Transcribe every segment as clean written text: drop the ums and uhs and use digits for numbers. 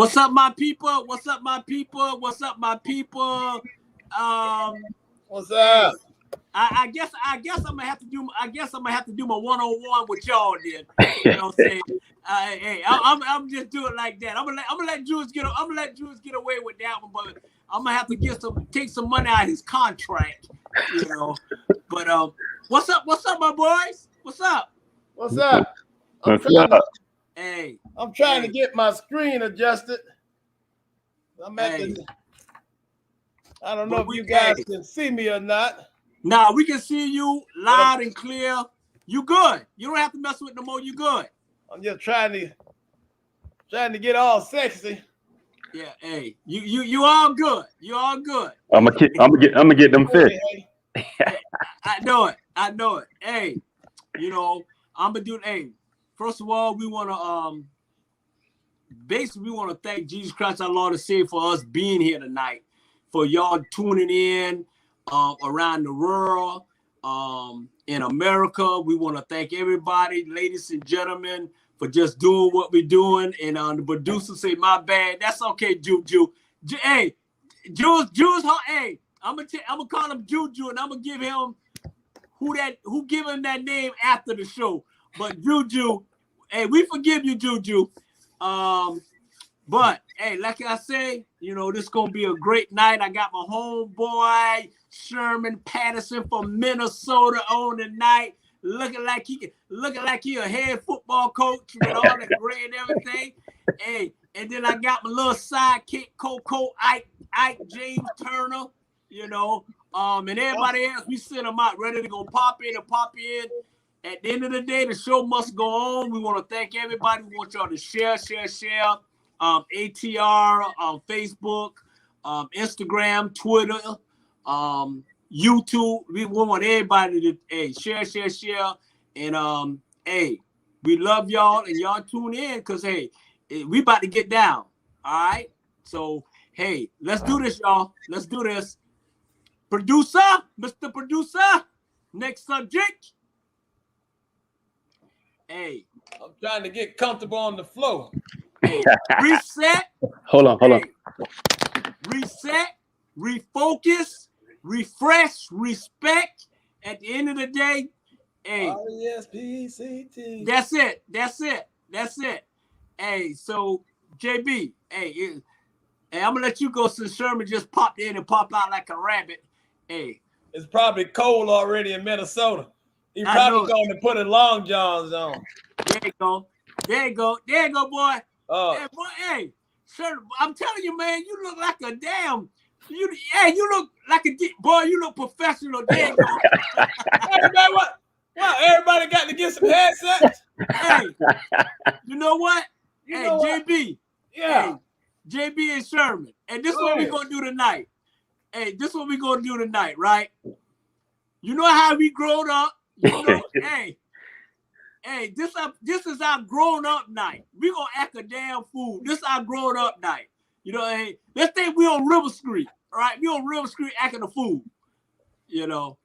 What's up, my people? What's up, my people? What's up, my people? What's up? I guess I'm gonna have to do. I guess I'm gonna have to do my one-on-one with y'all then. You know what I'm saying? Hey, I'm just doing like that. I'm gonna let Jules get away with that one, but I'm gonna have to take some money out of his contract. You know. But what's up, my boys? What's up? What's up? I'm trying to get my screen adjusted. I don't know if you guys can see me or not. Nah, we can see you loud and clear. You good. You don't have to mess with no more. You good. I'm just trying to get all sexy. Yeah, hey, you all good. You all good. I'm gonna get them fish. I know it. Hey, you know, I'm gonna do. Hey, first of all, we wanna thank Jesus Christ, our Lord and Savior, for us being here tonight, for y'all tuning in around the world, in America. We want to thank everybody, ladies and gentlemen, for just doing what we're doing. And the producer say, "My bad." That's okay, Juju. Hey, Jules. Hey, I'm gonna call him Juju, and I'm gonna give him who give him that name after the show. But Juju, hey, we forgive you, Juju. But hey, like I say, you know, this is gonna be a great night. I got my homeboy Sherman Patterson from Minnesota on tonight, looking like he a head football coach with all the gray and everything. Hey, and then I got my little sidekick, Coco Ike James Turner, you know, and everybody else. We send them out ready to go pop in. At the end of the day, the show must go on. We want to thank everybody. We want y'all to share. ATR on Facebook, Instagram, Twitter, YouTube. We want everybody to share. And hey, we love y'all and y'all tune in because hey, we about to get down. All right. So hey, let's do this, y'all. Let's do this. Producer, Mr. Producer, next subject. Hey, I'm trying to get comfortable on the floor. Hey, reset. Hold on. Reset, refocus, refresh, respect. At the end of the day, hey. R-E-S-P-C-T. That's it. Hey, so JB, hey, I'm gonna let you go since Sherman just popped in and popped out like a rabbit. Hey, it's probably cold already in Minnesota. He probably going to put a long johns on. There you go, boy. Hey, boy, hey, sir, I'm telling you, man, you look like a damn. You look like boy. You look professional. There you go. Everybody, what? Everybody got to get some headsets. Hey, you know what? JB. Yeah. Hey, JB and Sherman. And this is what we're gonna do tonight. Hey, this is what we're gonna do tonight, right? You know how we grown up. You know, hey, this is our grown up night. We gonna act a damn fool. This is our grown up night. You know, hey, let's think we on River Street, all right? We on River Street acting a fool. You know,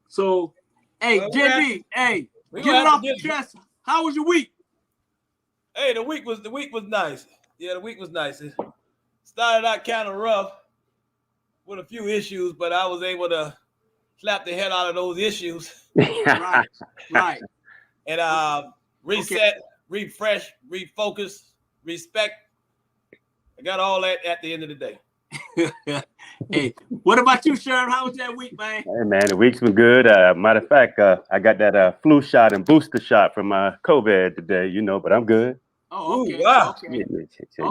so hey, JB, hey, get it off your chest. How was your week? Hey, the week was nice. Yeah, the week was nice. It started out kind of rough with a few issues, but I was able to slap the head out of those issues. Right. And reset, refresh, refocus, respect. I got all that at the end of the day. Hey, what about you, Sherm? How was that week, man? Hey, man, the week's been good. Matter of fact, I got that flu shot and booster shot from COVID today, you know, but I'm good. Oh, okay. Ooh, wow. Okay.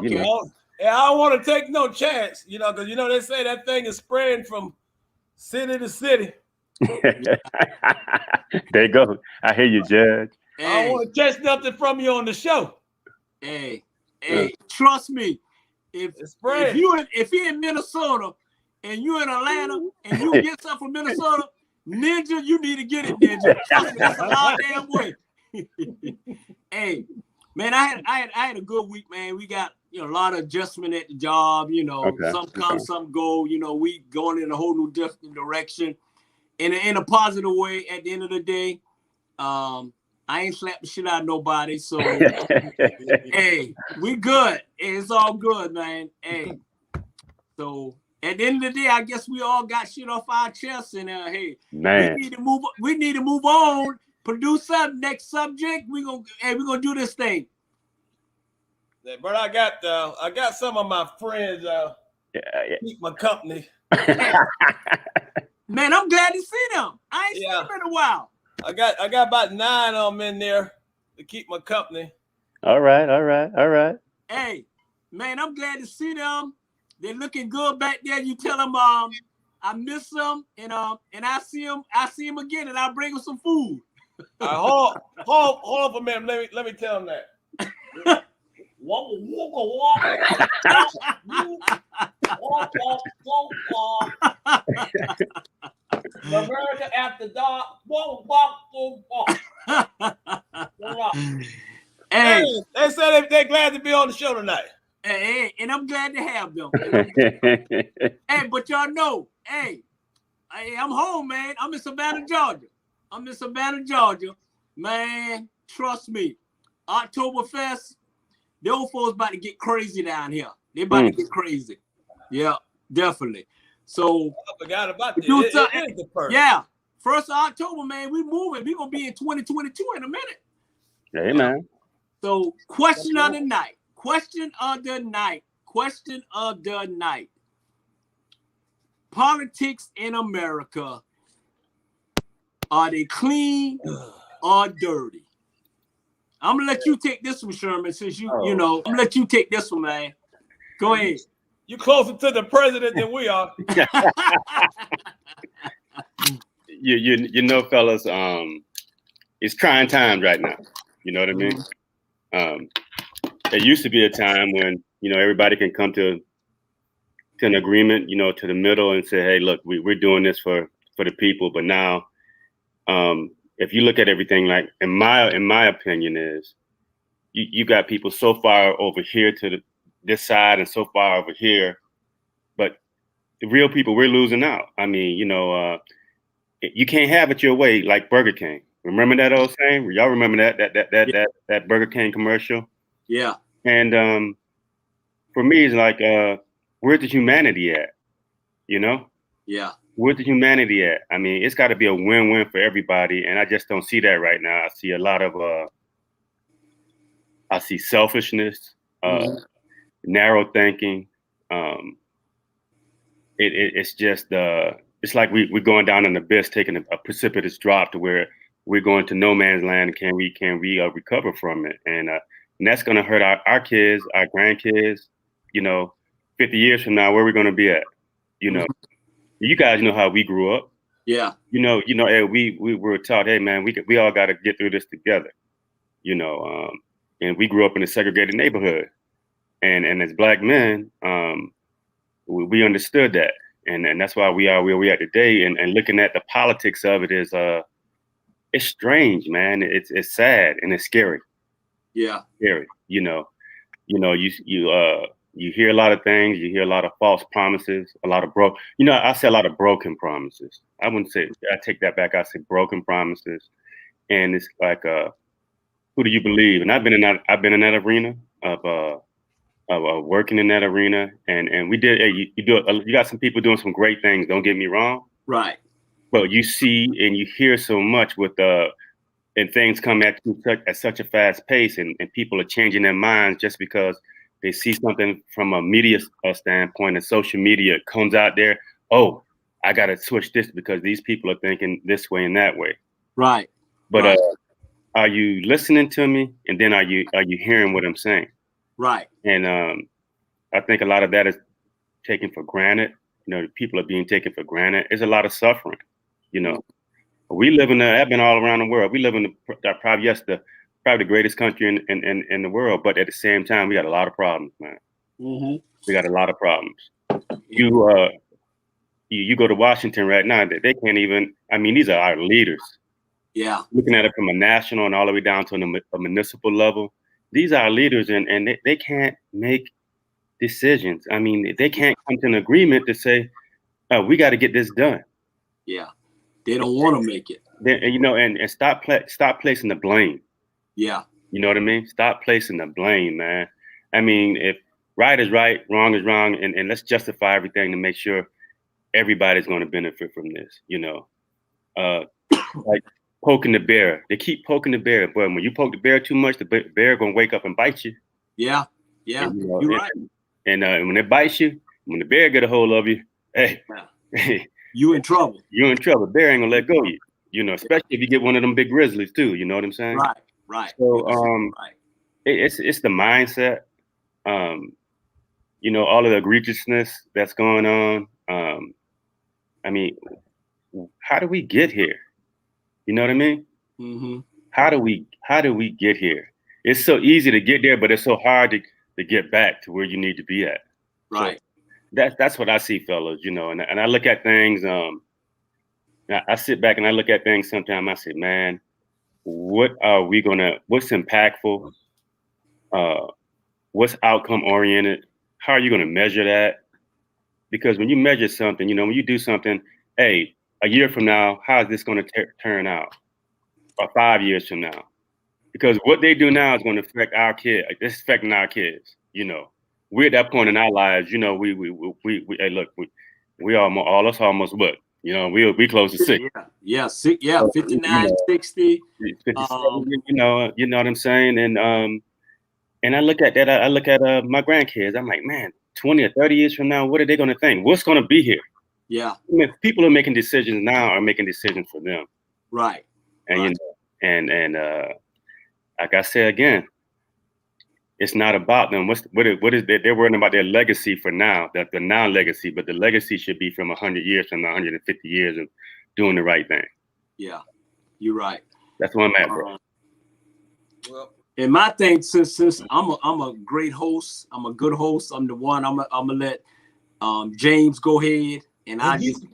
You know. Yeah, I don't want to take no chance, you know, because, you know, they say that thing is spreading from city to city. There you go. I hear you, Judge. Hey. I don't want to catch nothing from you on the show. Hey, trust me. If you're in Minnesota and you're in Atlanta and you get something from Minnesota, Ninja, you need to get it, Ninja. Trust me, that's a long damn way. Hey, man, I had a good week, man. We got a lot of adjustment at the job. You know, some come, some go. You know, we going in a whole new different direction, in a positive way. At the end of the day, I ain't slapped the shit out of nobody. So, hey, we good. It's all good, man. Hey, so at the end of the day, I guess we all got shit off our chests, and hey, man, we need to move. We need to move on. Produce up next subject. We're gonna do this thing. But I got some of my friends keep my company. Man, I'm glad to see them. I ain't seen them in a while. I got about 9 of them in there to keep my company. All right. Hey, man, I'm glad to see them. They're looking good back there. You tell them I miss them, and I see them again, and I'll bring them some food. Hold on for a minute. Let me tell them that. America after dark. Hey, they said they're glad to be on the show tonight. Hey, and I'm glad to have them. Hey, but y'all know, hey, I'm home, man. I'm in Savannah, Georgia. Man, trust me. Oktoberfest, the old folks about to get crazy down here. They about to get crazy. Yeah, definitely. So I forgot about that. It is the first. Yeah, 1st of October, man. We moving. We gonna be in 2022 in a minute. Hey, man. So question of the night. Politics in America, are they clean or dirty? I'm gonna let you take this one, Sherman, since you know. I'm gonna let you take this one, man. Go ahead. You closer to the president than we are. you know, fellas, it's trying times right now. You know what I mean? There used to be a time when, you know, everybody can come to an agreement, you know, to the middle and say, hey, look, we're doing this for the people. But now, if you look at everything, like in my opinion is, you got people so far over here to this side and so far over here, but the real people, we're losing out. I mean, you know, you can't have it your way like Burger King. Remember that old saying? Y'all remember that Burger King commercial? Yeah. And for me, it's like, where's the humanity at? You know? Yeah. Where's the humanity at? I mean, it's got to be a win-win for everybody, and I just don't see that right now. I see a lot of I see selfishness, narrow thinking. It's just it's like we're going down an abyss, taking a precipitous drop to where we're going to no man's land. Can we recover from it? And that's going to hurt our kids, our grandkids. You know, 50 years from now, where we're going to be at? You know, you guys know how we grew up. Yeah. You know, hey, we were taught, hey man, we all got to get through this together. You know, and we grew up in a segregated neighborhood, and as Black men, we understood that, and that's why we are where we are today. And looking at the politics of it is, it's strange, man. It's sad and it's scary. Yeah, scary. You know, you hear a lot of things. You hear a lot of false promises, a lot of I say a lot of broken promises. I wouldn't say, I take that back. I say broken promises, and it's like, who do you believe? And I've been in that arena of working in that arena, and we did. You got some people doing some great things. Don't get me wrong. Right. But you see and you hear so much with and things come at you at such a fast pace, and people are changing their minds just because they see something from a media standpoint, and social media comes out there. Oh, I got to switch this because these people are thinking this way and that way. Right. But right. Are you listening to me? And then are you hearing what I'm saying? Right. And I think a lot of that is taken for granted. You know, people are being taken for granted. There's a lot of suffering. You know, we live I've been all around the world. We live in probably the greatest country in the world. But at the same time, we got a lot of problems, man. Mm-hmm. We got a lot of problems. You go to Washington right now, they can't even, I mean, these are our leaders. Yeah. Looking at it from a national and all the way down to a municipal level, these are our leaders, and they can't make decisions. I mean, they can't come to an agreement to say, we got to get this done. Yeah. They don't want to make it. then, and stop placing the blame. Yeah. You know what I mean? Stop placing the blame, man. I mean, if right is right, wrong is wrong, and let's justify everything to make sure everybody's going to benefit from this. Like poking the bear. They keep poking the bear, but when you poke the bear too much, the bear gonna wake up and bite you. Yeah. And, You're right. And when it bites you, when the bear get a hold of you, hey, you in trouble. You're in trouble. Bear ain't gonna let go of you. Especially if you get one of them big grizzlies too. You know what I'm saying? Right. So it's the mindset. All of the egregiousness that's going on. I mean, how do we get here? You know what I mean? Mm-hmm. How do we get here? It's so easy to get there, but it's so hard to get back to where you need to be at. Right. So that's what I see, fellas. And I look at things. I sit back and I look at things sometimes. I say, man, what's impactful? What's outcome oriented? How are you going to measure that? Because when you measure something, when you do something, hey, a year from now, how is this going to turn out? Or 5 years from now? Because what they do now is going to affect our kids. It's affecting our kids. We're at that point in our lives. We hey, look, we almost what? We close to 60. Yeah, 59, 60. 57, you know what I'm saying? And I look at that. I look at my grandkids. I'm like, man, 20 or 30 years from now, what are they going to think? What's going to be here? Yeah. I mean, people are making decisions now are making decisions for them. Right. And and like I said again, it's not about them. What is they're worrying about their legacy for now, the now legacy, but the legacy should be from 100 years from now, 150 years of doing the right thing. Yeah, you're right. That's where I'm at, bro. Well, and my thing, since I'm a great host, I'm a good host. I'm the one. I'm gonna let James go ahead, and I just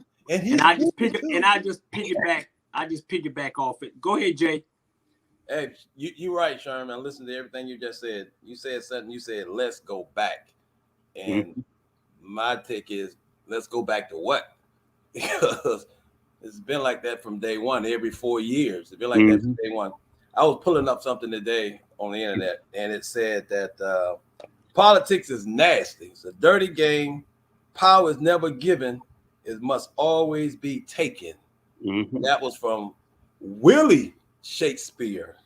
piggyback off it. Go ahead, Jay. Hey, you're right, Sherman. I listened to everything you just said. You said something. You said, let's go back. And my take is, let's go back to what? Because it's been like that from day one, every 4 years. It's been like that from day one. I was pulling up something today on the internet, and it said that politics is nasty. It's a dirty game. Power is never given. It must always be taken. That was from Willie Shakespeare.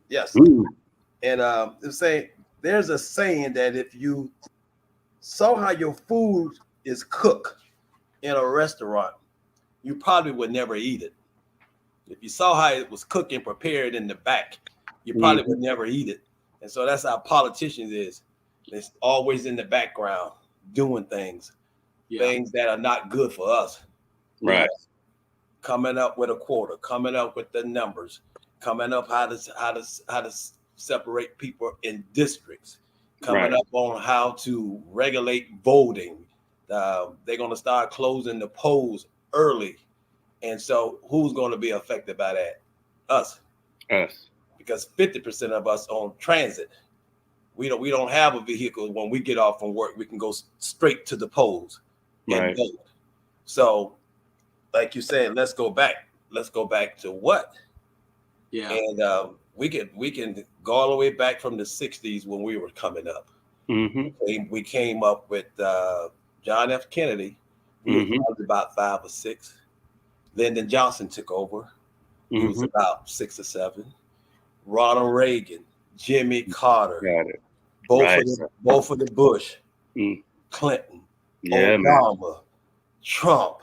Yes. And there's a saying that if you saw how your food is cooked in a restaurant, you probably would never eat it. If you saw how it was cooked and prepared in the back, you probably would never eat it. And so that's how politicians is. It's always in the background doing things that are not good for us. Right. Coming up with a quota, coming up with the numbers, coming up how to separate people in districts, coming up on how to regulate voting. They're going to start closing the polls early. And so who's going to be affected by that? Us. Because 50% of us on transit. We don't have a vehicle. When we get off from work, we can go straight to the polls and vote. So, like you said, let's go back. Let's go back to what? Yeah. And we can go all the way back from the 60s when we were coming up. We came up with John F. Kennedy. We was about 5 or 6. Lyndon Johnson took over. He was about 6 or 7. Ronald Reagan, Jimmy Carter, both of the Bush, Clinton, Obama, Trump,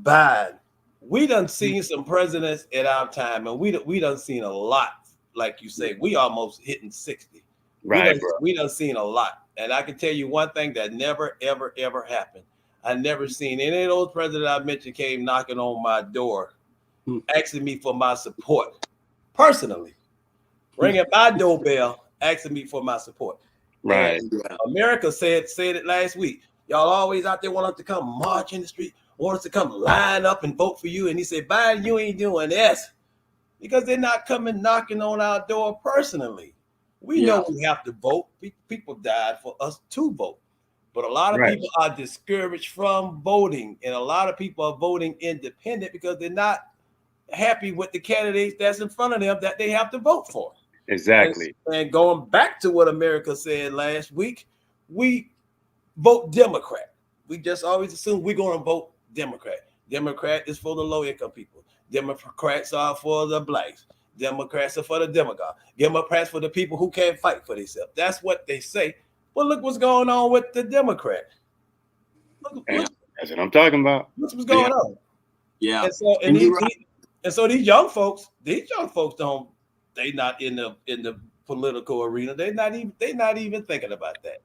Biden. We done seen some presidents at our time, and we done seen a lot. Like you say, we almost hitting 60. We done seen a lot. And I can tell you one thing that never, ever, ever happened. I never seen any of those presidents I mentioned came knocking on my door, asking me for my support personally, ringing my doorbell, asking me for my support. Right. And America said it last week. Y'all always out there want us to come march in the street, want us to come line up and vote for you. And he said, Biden, you ain't doing this because they're not coming knocking on our door personally. We know we have to vote. People died for us to vote. But a lot of people are discouraged from voting. And a lot of people are voting independent because they're not happy with the candidates that's in front of them that they have to vote for. Exactly. And going back to what America said last week, we vote Democrat. We just always assume we're going to vote Democrat. Democrat is for the low-income people. Democrats are for the blacks. Democrats are for the demagogue. Democrats for the people who can't fight for themselves. That's what they say. But look what's going on with the Democrat. Look, that's what I'm talking about. Look what's going on. Yeah. And so these young folks don't. They not in the political arena. They're not even thinking about that.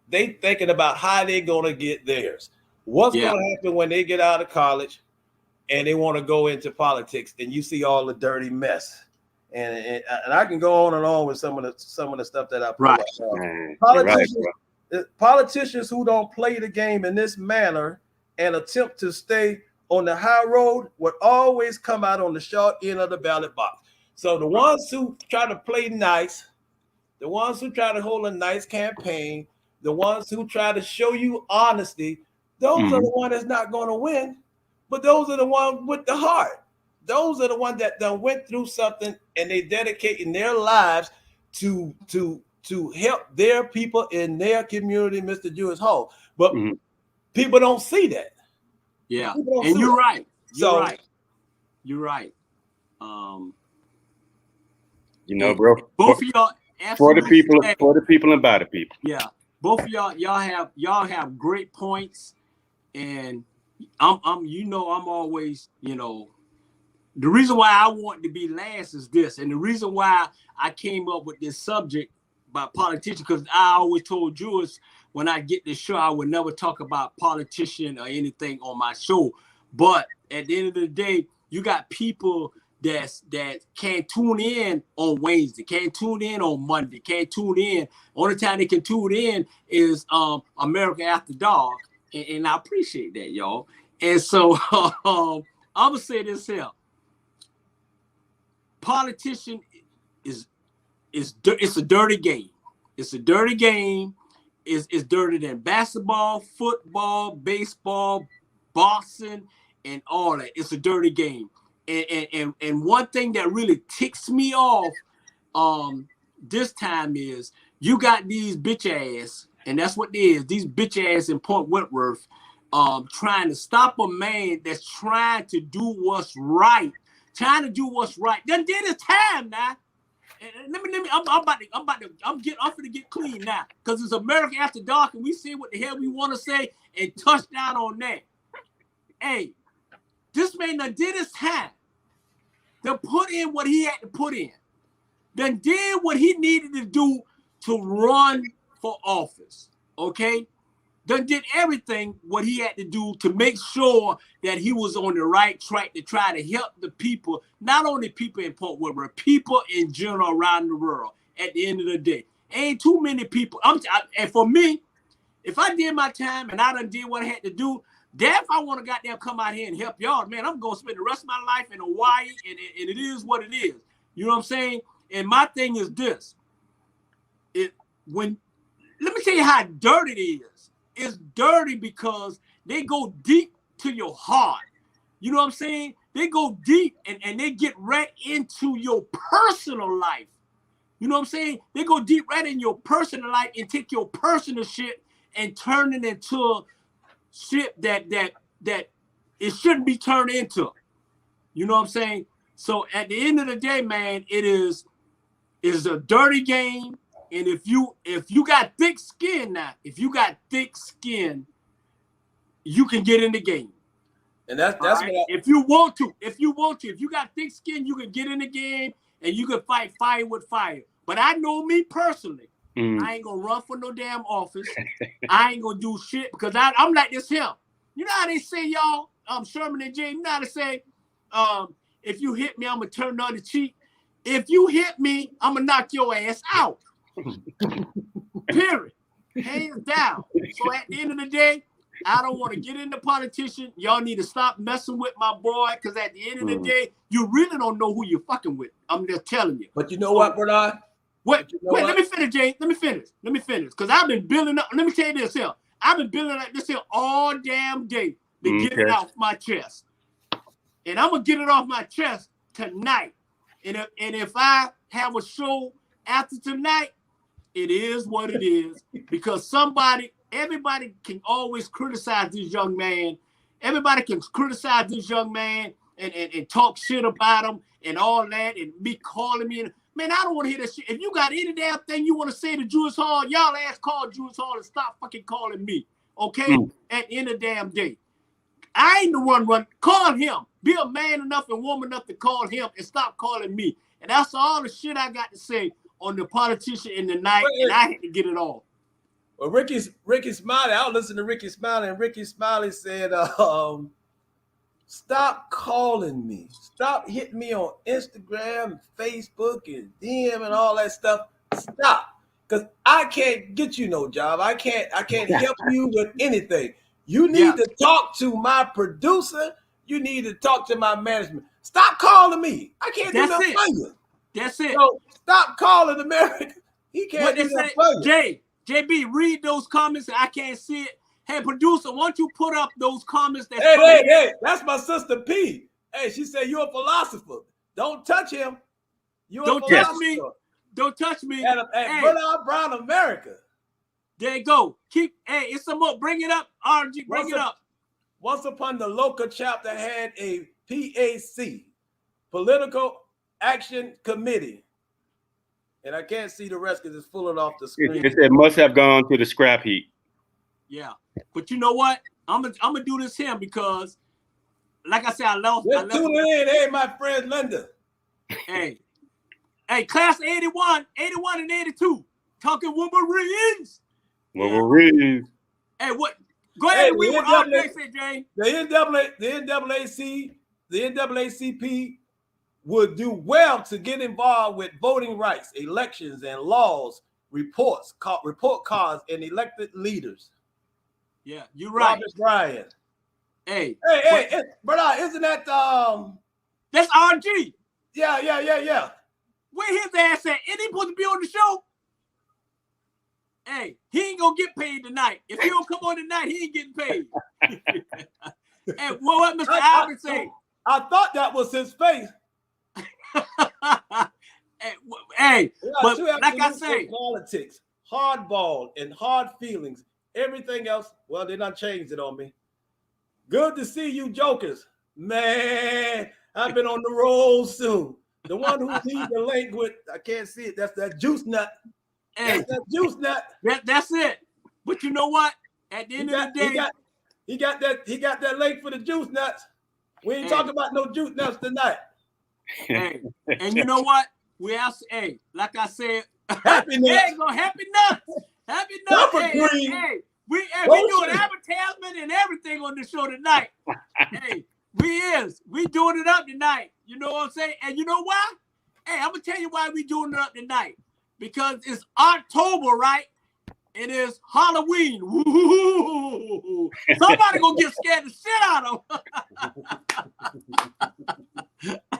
They thinking about how they're gonna get theirs. What's gonna happen when they get out of college and they want to go into politics, and you see all the dirty mess. And I can go on and on with some of the stuff that I put up. Politicians who don't play the game in this manner and attempt to stay on the high road would always come out on the short end of the ballot box. So the ones who try to play nice, the ones who try to hold a nice campaign, the ones who try to show you honesty, those are the ones that's not going to win. But those are the ones with the heart. Those are the ones that done went through something and they dedicating their lives to help their people in their community, Mr. Jewish Hall. But people don't see that. Yeah, and you're right. You're right. Bro. Both of y'all for the people and by the people. Yeah, both of y'all have great points, and I'm always, the reason why I want to be last is this, and the reason why I came up with this subject about politicians, because I always told Jewish when I get this show, I would never talk about politician or anything on my show. But at the end of the day, you got people that can't tune in on Wednesday, can't tune in on Monday, can't tune in. Only time they can tune in is America After Dark, and I appreciate that, y'all. And so I'm gonna say this here: politician it's a dirty game. It's a dirty game. It's dirtier than basketball, football, baseball, boxing, and all that. It's a dirty game. And one thing that really ticks me off this time is you got these bitch ass, and that's what it is, these bitch ass in Point Whitworth trying to stop a man that's trying to do what's right. Done did his time now. And let me. I'm finna get clean now, because it's America After Dark, and we say what the hell we want to say and touch down on that. Hey, this man done did his time. Done put in what he had to put in. Done did what he needed to do to run for office. Okay? Done did everything what he had to do to make sure that he was on the right track to try to help the people, not only people in Port Woodward, people in general around the world. At the end of the day, ain't too many people. And for me, if I did my time and I done did what I had to do, damn if I want to goddamn come out here and help y'all, man, I'm gonna spend the rest of my life in Hawaii, and it is what it is. You know what I'm saying? And my thing is this: let me tell you how dirty it is. It's dirty because they go deep to your heart. You know what I'm saying? They go deep and they get right into your personal life. You know what I'm saying? They go deep right in your personal life and take your personal shit and turn it into shit that it shouldn't be turned into. You know what I'm saying? So at the end of the day, man, it's a dirty game. And if you got thick skin now, you can get in the game. And that's right? If you want to, if you got thick skin, you can get in the game and you can fight fire with fire. But I know me personally, I ain't gonna run for no damn office. I ain't gonna do shit because I'm like this here. You know how they say, y'all, Sherman and James, you know how they say, if you hit me, I'm gonna turn the other cheek. If you hit me, I'm gonna knock your ass out. Period. Hands down. So at the end of the day, I don't want to get into politician. Y'all need to stop messing with my boy, because at the end of the day, you really don't know who you're fucking with. I'm just telling you. But you know what, Bernard? Wait, let me finish, James. Let me finish. Because I've been building up. Let me tell you this here. I've been building up this here all damn day to get it off my chest. and I'm gonna get it off my chest tonight. And if I have a show after tonight, it is what it is. Because everybody can always criticize this young man. Everybody can criticize this young man and talk shit about him and all that and be calling me. Man, I don't want to hear that shit. If you got any damn thing you want to say to Julius Hall, y'all ass call Julius Hall and stop fucking calling me. Okay? At the end of the damn day. I ain't the one run. Call him. Be a man enough and woman enough to call him and stop calling me. And that's all the shit I got to say on the politician in the night, and I had to get it off. Well, Ricky Smiley, I was listening to Ricky Smiley, and Ricky Smiley said, stop calling me. Stop hitting me on Instagram, Facebook, and DM and all that stuff. Stop. Because I can't get you no job. I can't help you with anything. You need to talk to my producer. You need to talk to my management. Stop calling me. I can't do nothing for you. That's it. So stop calling America. He can't do nothing for you. JB, read those comments. I can't see it. Hey, producer, why don't you put up those comments? Hey, that's my sister P. Hey, she said you're a philosopher. Don't touch him. Don't touch me. Don't touch me. At Bernard Brown America. There you go. It's some more. Bring it up, RG. Bring it up. Once upon the local chapter had a PAC, Political Action Committee. And I can't see the rest because it's pulling off the screen. It said must have gone to the scrap heap. Yeah. But you know what? I'm gonna do this here because, like I said, I love. Let's tune in. Hey, my friend Linda. Hey, class 81 and 82. Talking Wolverines. Wolverines. Hey, what? Go ahead and read what RJ said, Jay. The NAACP would do well to get involved with voting rights, elections, and laws, report cards, and elected leaders. Yeah, you're right. Robert Bryan. Hey, brother, isn't that that's RG? Yeah. Where his ass at? Ain't he supposed to be on the show? Hey, he ain't gonna get paid tonight. If he don't come on tonight, he ain't getting paid. And what Mr. Albert say? I thought that was his face. Hey, but like I say, politics, hardball, and hard feelings. Everything else, well, they done changed it on me. Good to see you, jokers. Man, I've been on the road soon. The one who needs the link with, I can't see it. That's that juice nut. Hey, that's that juice nut. That's it. But you know what? At the end of the day, he got that link for the juice nuts. We ain't talking about no juice nuts tonight. Hey, and you know what? We ask, like I said, happy nuts. Happy nuts. Happy nuts. We doing advertisement and everything on the show tonight. We doing it up tonight. You know what I'm saying? And you know why? Hey, I'm gonna tell you why we doing it up tonight. Because it's October, right? It is Halloween. Woo-hoo-hoo-hoo-hoo. Somebody gonna get scared the shit out of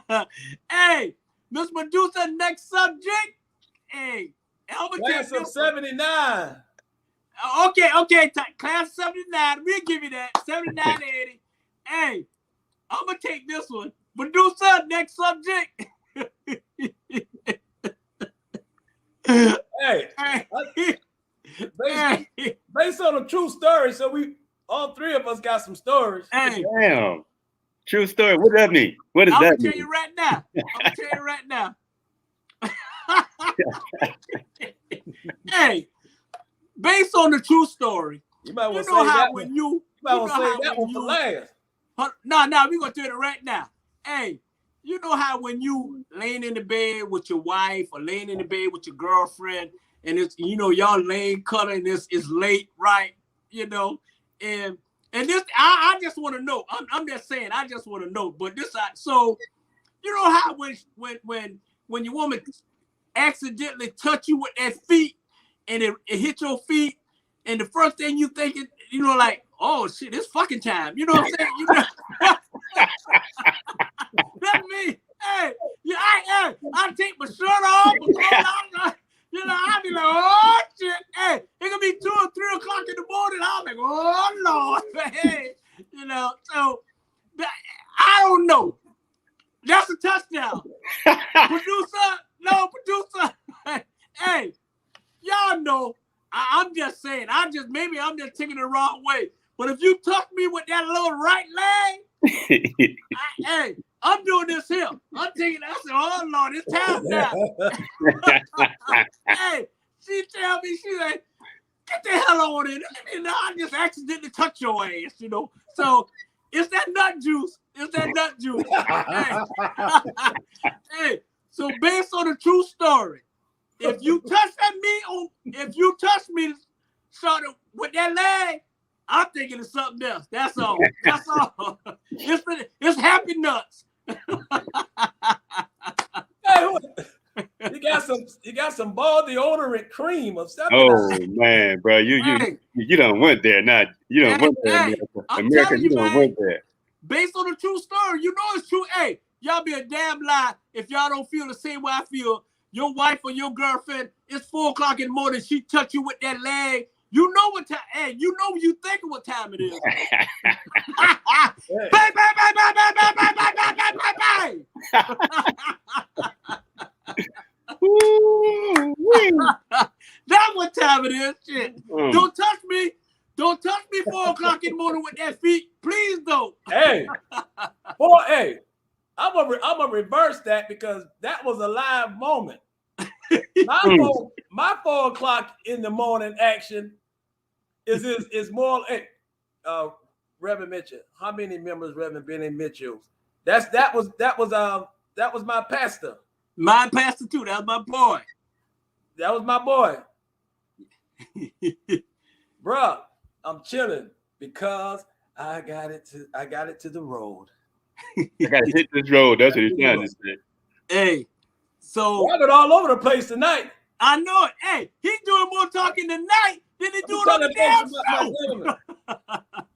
them. Hey, Miss Medusa, next subject. Hey, class of 79. Okay, class 79. We'll give you that. 79, 80. Hey, I'm gonna take this one. Medusa, next subject. Based on a true story, so we all three of us got some stories. Hey. Damn. True story. What does that mean? What does that mean? I'm gonna tell you right now. Hey, based on the true story, you might want to say that when one. You might want to say that one for last. No, we're gonna do it right now. Hey, you know how when you laying in the bed with your wife or laying in the bed with your girlfriend, and it's y'all laying cuddling, it's late, right? And this I just want to know. I'm just saying, I just want to know. But this so you know how when your woman accidentally touch you with that feet and it hit your feet, and the first thing you think is, like, oh shit, it's fucking time. You know what I'm saying? That's me. Hey, I take my shirt off. I'll be like, oh shit. Hey, it could be 2 or 3 o'clock in the morning. I'm like, oh Lord. Hey, so I don't know. That's a touchdown. Producer. Hey, y'all know. I'm just saying. Maybe I'm just taking it the wrong way. But if you touch me with that little right leg, hey, I'm doing this here. I'm taking. I said, oh Lord, it's time now. Hey, she tell me, she's like, get the hell on in. I just accidentally touch your ass, you know. So it's that nut juice. Hey, so based on a true story, if you touch me, started with that leg, I'm thinking of something else. That's all. It's happy nuts. You got some ball deodorant cream or something. Oh man, bro, you done went there. Now you done went there, America. You done went there. Based on a true story, you know it's true. Hey, y'all be a damn lie if y'all don't feel the same way I feel. Your wife or your girlfriend, it's 4 o'clock in the morning. She touch you with that leg. You know what time? Hey, you know you thinking what time it is. Bang, bang, bang, bang, bang, bang, bang, bang, bang, bang, bang. That's what time it is. Shit. Don't touch me. Don't touch me 4 o'clock in the morning with that feet. Please don't. Hey, boy, hey, I'm gonna reverse that because that was a live moment. My 4 o'clock in the morning action is more. Hey, Reverend Mitchell. How many members Reverend Benny Mitchell? That was my pastor. My pastor too. That was my boy. That was my boy. Bruh, I'm chilling because I got it to the road. I gotta hit this road. That's what he's trying to say. Hey, so I got all over the place tonight. I know it. Hey, he's doing more talking tonight than he doing on the damn show.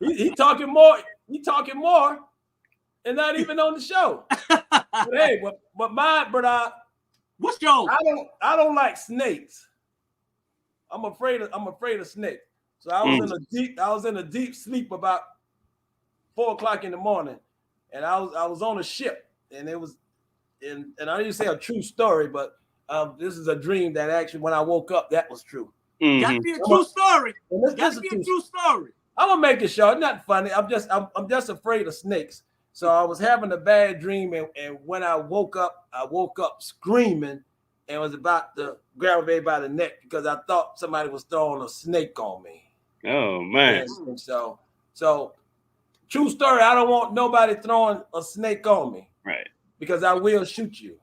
He talking more. He talking more, and not even on the show. But hey, but what's yours? I don't like snakes. I'm afraid of snakes. So I was in a deep sleep about 4 o'clock in the morning, and I was on a ship, and it was, and I didn't say a true story, but this is a dream that actually when I woke up that was true. Mm-hmm. Got to be a true story. Got to be a true story. I'm gonna make it short. Not funny. I'm just afraid of snakes. So I was having a bad dream, and when I woke up screaming, and was about to grab me by the neck because I thought somebody was throwing a snake on me. Oh man! And so true story. I don't want nobody throwing a snake on me, right? Because I will shoot you.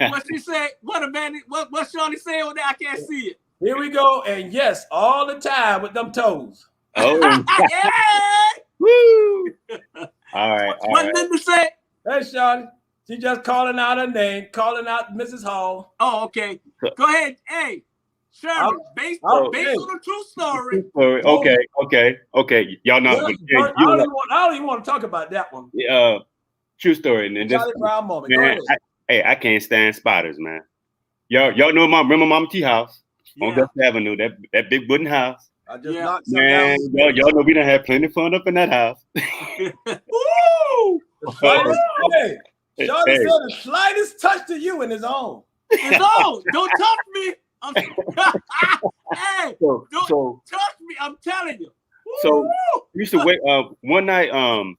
What she say? What Shawty say on there? I can't see it. Here we go, and yes, all the time with them toes. Oh, yeah! Woo! All right. What Linda say? Hey, Shawty. She just calling out her name, calling out Mrs. Hall. Oh, okay. Go ahead. Hey, Sherman, based on a true story. Okay. Y'all know. I don't even want to talk about that one. Yeah, true story. And this, man, I can't stand spiders, man. Y'all know remember Mama T house on Gulf Avenue, that big wooden house. I just knocked man, y'all know we done had plenty of fun up in that house. Woo! Hey. Shawty said the slightest touch to you in his own. His own. Don't touch me. Hey, don't touch me. I'm telling you. So we used to wake up one night. I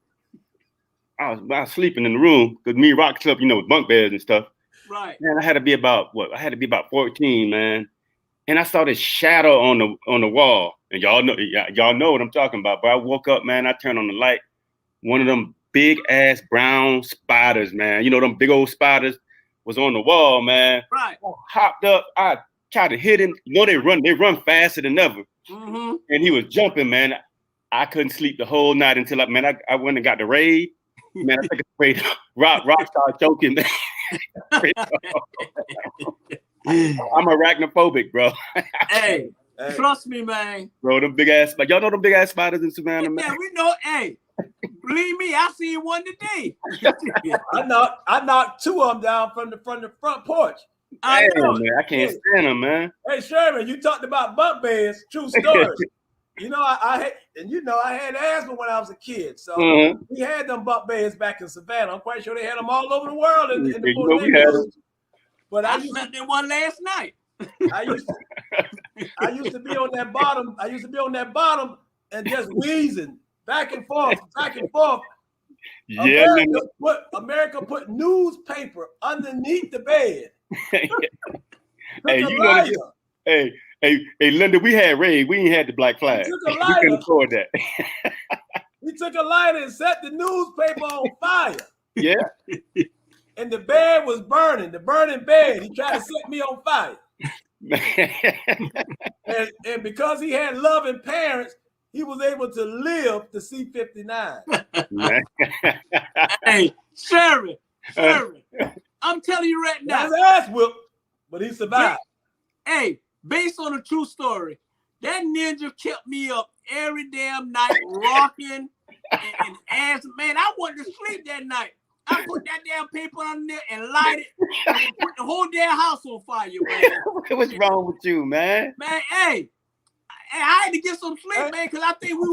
was sleeping in the room because me and Rock slept, with bunk beds and stuff. Right. Man, I had to be about 14, man. And I saw this shadow on the wall, and y'all know what I'm talking about. But I woke up, man. I turned on the light. One of them big ass brown spiders, man. Them big old spiders was on the wall, man. Right. I hopped up. I tried to hit him. They run faster than ever. Mm-hmm. And he was jumping, man. I couldn't sleep the whole night until I went and got the raid. Man, I took a spray. Rock started choking, man. I'm arachnophobic, bro. Hey, trust me, man. Bro, them big ass, y'all know them big ass spiders in Savannah, man. Yeah, we know. Hey, believe me, I seen one today. I knocked 2 of them down from the front porch. I know. Man, I can't stand them, man. Hey, Sherman, you talked about bunk beds. True story. You know, I had asthma when I was a kid, so we had them buck beds back in Savannah. I'm quite sure they had them all over the world in the neighborhoods. But I slept in one last night. I used to be on that bottom. I used to be on that bottom and just wheezing back and forth, back and forth. Yeah, America put newspaper underneath the bed. Hey, Linda, we had Ray. We ain't had the black flag. We couldn't afford that. We took a lighter and set the newspaper on fire. Yeah. And the bed was burning. The burning bed. He tried to set me on fire. and because he had loving parents, he was able to live to see 59. Hey, Sherman, I'm telling you right now. His ass whipped, but he survived. Hey, based on a true story, that ninja kept me up every damn night, rocking and ass. Man, I wanted to sleep that night. I put that damn paper on there and light it and put the whole damn house on fire, man. What's wrong with you, man? Man, hey, I had to get some sleep, man, because I think we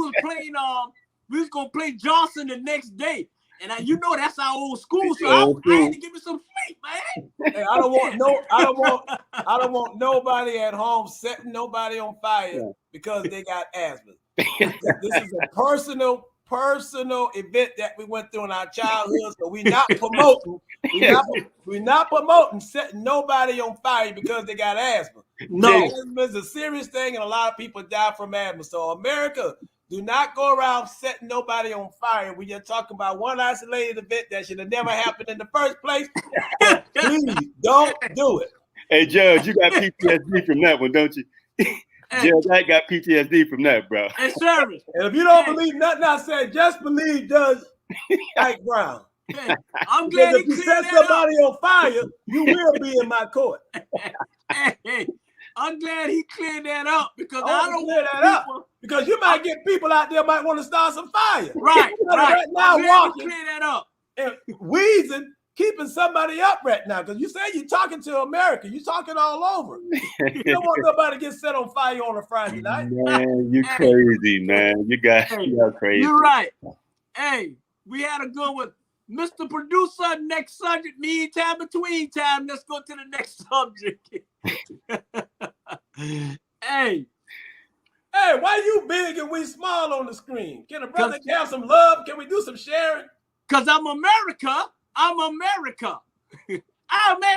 was gonna play Johnson the next day. And you know that's our old school, so I had to give me some sleep, man. Hey, I don't want nobody at home setting nobody on fire because they got asthma. This is a personal event that we went through in our childhood, so we're not promoting. We're not promoting setting nobody on fire because they got asthma. No, asthma is a serious thing, and a lot of people die from asthma. So America, do not go around setting nobody on fire. We just talking about one isolated event that should have never happened in the first place. Please don't do it. Hey, Judge, you got PTSD from that one, don't you? Judge, I got PTSD from that, bro. Hey, service. And if you don't believe nothing I said, just believe Judge Mike Brown. Hey, I'm glad if you set somebody on fire, you will be in my court. Hey, I'm glad he cleared that up because I don't clear that up because you might get people out there might want to start some fire. Right now, walking, clear that up and wheezing, keeping somebody up right now because you say you're talking to America, you're talking all over. You don't want nobody to get set on fire on a Friday night. Man, you crazy, man. You are crazy. You're right. Hey, we had a good one. Mr. Producer, next subject, meantime, between time. Let's go to the next subject. Hey, why you big and we small on the screen? Can a brother have some love? Can we do some sharing? Because I'm America. Oh, man,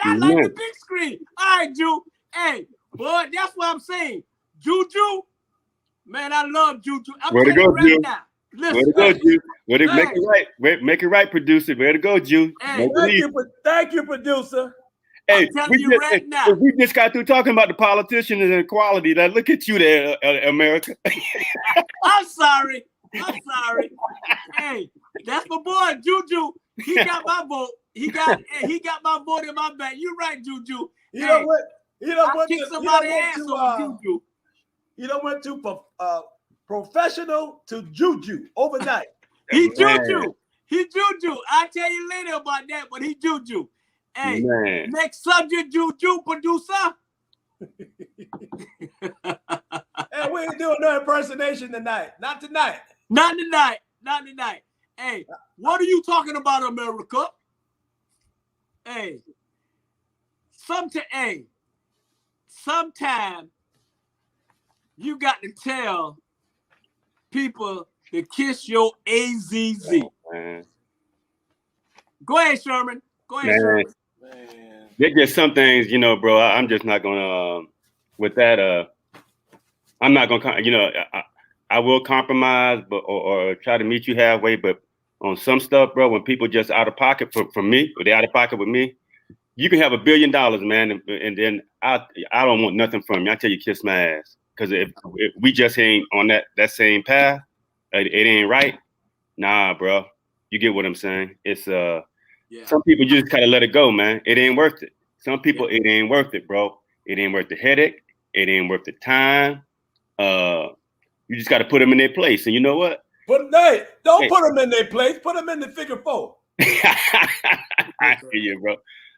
I like the big screen. All right, Ju. Hey, boy, that's what I'm saying. Juju, man, I love Juju. I'm Where to go, right Ju? now. Listen, where to go, Ju? Make it right. Make it right, producer. Where to go, Ju? Hey, thank you, producer. Hey, now. We just got through talking about the politicians and equality. Now look at you there, America. I'm sorry. Hey, that's my boy, Juju. He got my vote. He got my vote in my back. You're right, Juju. You know what? I kick somebody's ass on Juju. You know went to professional to Juju overnight. He Juju. I'll tell you later about that, but he Juju. Hey, next subject, Juju, producer. Hey, we ain't doing no impersonation tonight. Not tonight. Hey, what are you talking about, America? Hey, sometime you got to tell people to kiss your AZZ. Go ahead, Sherman. Sherman. Man. There's just some things, bro. I'm just not gonna. With that, I'm not gonna. I will compromise, but or try to meet you halfway. But on some stuff, bro, when people just out of pocket from me, or they out of pocket with me, you can have $1 billion, man, and then I don't want nothing from you. I tell you, kiss my ass, because if we just ain't on that same path, it ain't right. Nah, bro, you get what I'm saying? It's some people just gotta let it go, man. It ain't worth it. Some people, it ain't worth it, bro. It ain't worth the headache. It ain't worth the time. You just got to put them in their place. And you know what? Don't put them in their place. Put them in the figure 4. I hear you, bro.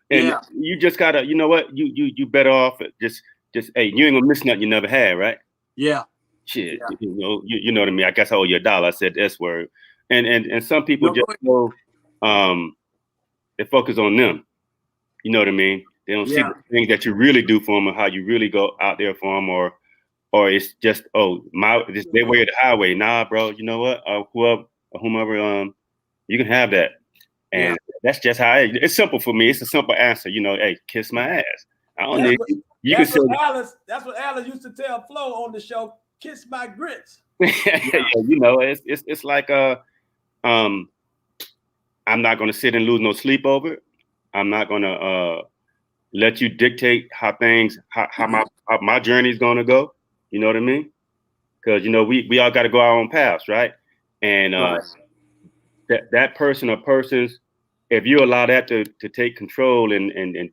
And you just got to, you know what? You better off just, hey, you ain't going to miss nothing you never had, right? Yeah. shit, you know what I mean. I guess I owe you $1. I said the S word, and some people just they focus on them. You know what I mean? They don't see the things that you really do for them, or how you really go out there for them, or it's just this their way or the highway. Nah, bro. You know what? Whomever, you can have that, and that's just how it's simple for me. It's a simple answer. You know, hey, kiss my ass. I don't need you. That's what Alice used to tell Flo on the show. Kiss my grits. You know, it's like I'm not gonna sit and lose no sleep over it. I'm not gonna let you dictate how my journey is gonna go. You know what I mean? Because you know we all got to go our own paths, right? And that person or persons, if you allow that to take control and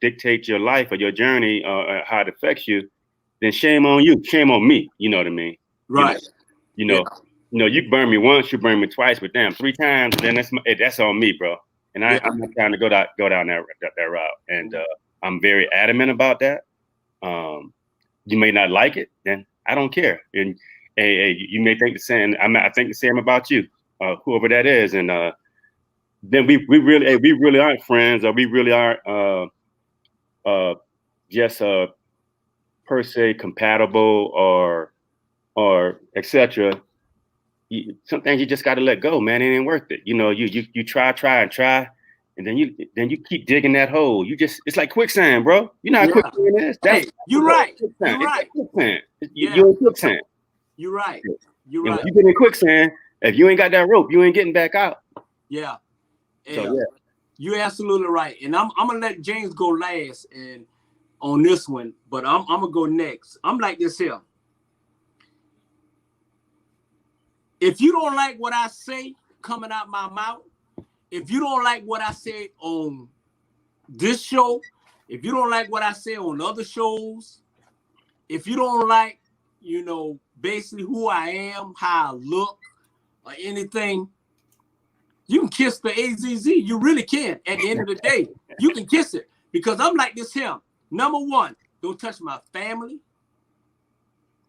dictate your life or your journey or how it affects you, then shame on you, shame on me. You know what I mean? Right. You know, you burn me once, you burn me twice, but damn, 3 times, then that's on me, bro. And I'm not trying to go down that route. And I'm very adamant about that. You may not like it, then I don't care. And hey, you may think the same. I think the same about you, whoever that is. And then we really aren't friends, or we really aren't just per se compatible or etc. Some things you just got to let go, man. It ain't worth it. You know, you try, and then you keep digging that hole. It's like quicksand, bro. You know how quicksand is. You're right. You're Like quicksand. You're in quicksand. You're right. If you get in quicksand, if you ain't got that rope, you ain't getting back out. Yeah. So you're absolutely right. And I'm gonna let James go last and on this one, but I'm gonna go next. I'm like this here. If you don't like what I say coming out my mouth, if you don't like what I say on this show, if you don't like what I say on other shows, if you don't like, basically who I am, how I look, or anything, you can kiss the AZZ. You really can. At the end of the day, you can kiss it, because I'm like this here. Number one, don't touch my family.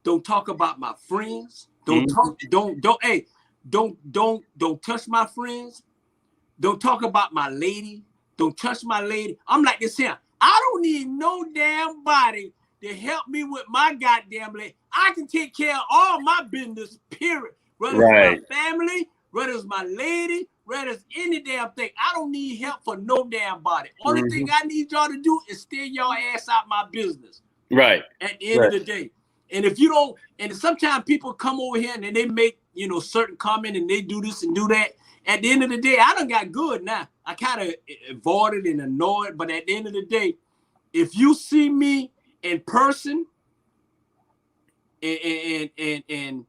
Don't talk about my friends. Don't touch my friends. Don't talk about my lady. Don't touch my lady. I'm like this here. I don't need no damn body to help me with my goddamn lady. I can take care of all my business, period. Whether it's my family, whether it's my lady, whether it's any damn thing. I don't need help for no damn body. Only thing I need y'all to do is steer your ass out my business. Right. At the end of the day. And if you don't, and sometimes people come over here and then they make, certain comment and they do this and do that. At the end of the day, I done got good now. I kind of avoided and annoyed, but at the end of the day, if you see me in person, and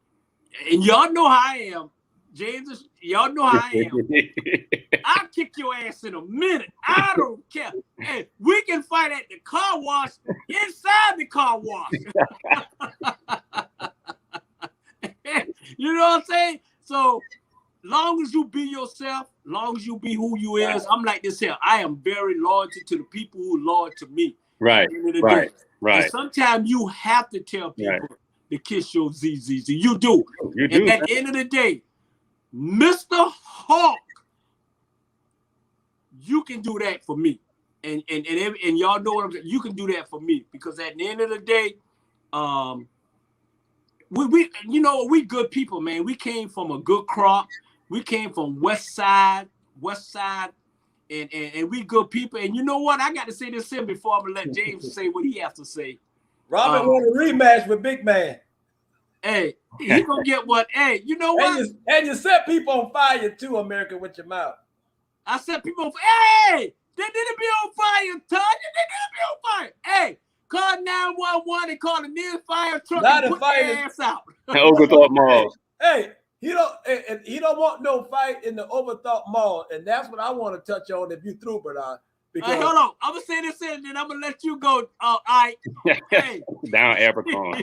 y'all know how I am, James, y'all know how I am. I'll kick your ass in a minute. I don't care. Hey, we can fight at the car wash, inside the car wash. You know what I'm saying? So, long as you be yourself, long as you be who you is, I'm like this here. I am very loyal to the people who are loyal to me. Right. And sometimes you have to tell people to kiss your ZZZ. You do. And at the end of the day, Mr. Hawk, you can do that for me. And y'all know what I'm saying. You can do that for me, because at the end of the day, we good people, man. We came from a good crop. We came from West Side, and we good people. And you know what? I got to say this here before I'm gonna let James say what he has to say. Robin want a rematch with Big Man. Hey, he gonna get what? Hey, you know what? And you set people on fire too, America, with your mouth. I set people on fire. Hey, they didn't be on fire, Todd. They didn't be on fire. Hey, call 911 and call the nearest fire truck and put their ass out. Overthought Mall. Hey, he don't want no fight in the Overthought Mall, and that's what I want to touch on if you through, Bernard. Because hold on, I'm gonna say this and then I'm gonna let you go. All right. Hey. Down Abercorn.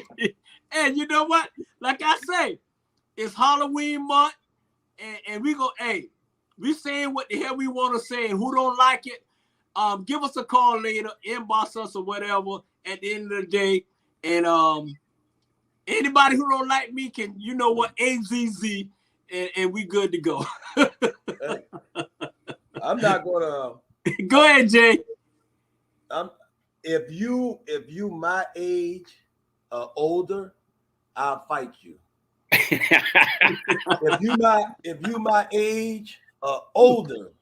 And you know what? Like I say, it's Halloween month, and we go, hey, we saying what the hell we want to say, and who don't like it, give us a call later, inbox us or whatever at the end of the day. And Anybody who don't like me can, you know what, AZZ, and we good to go. I'm not gonna. Go ahead, Jay. If you my age, older, I'll fight you. if you my age, older,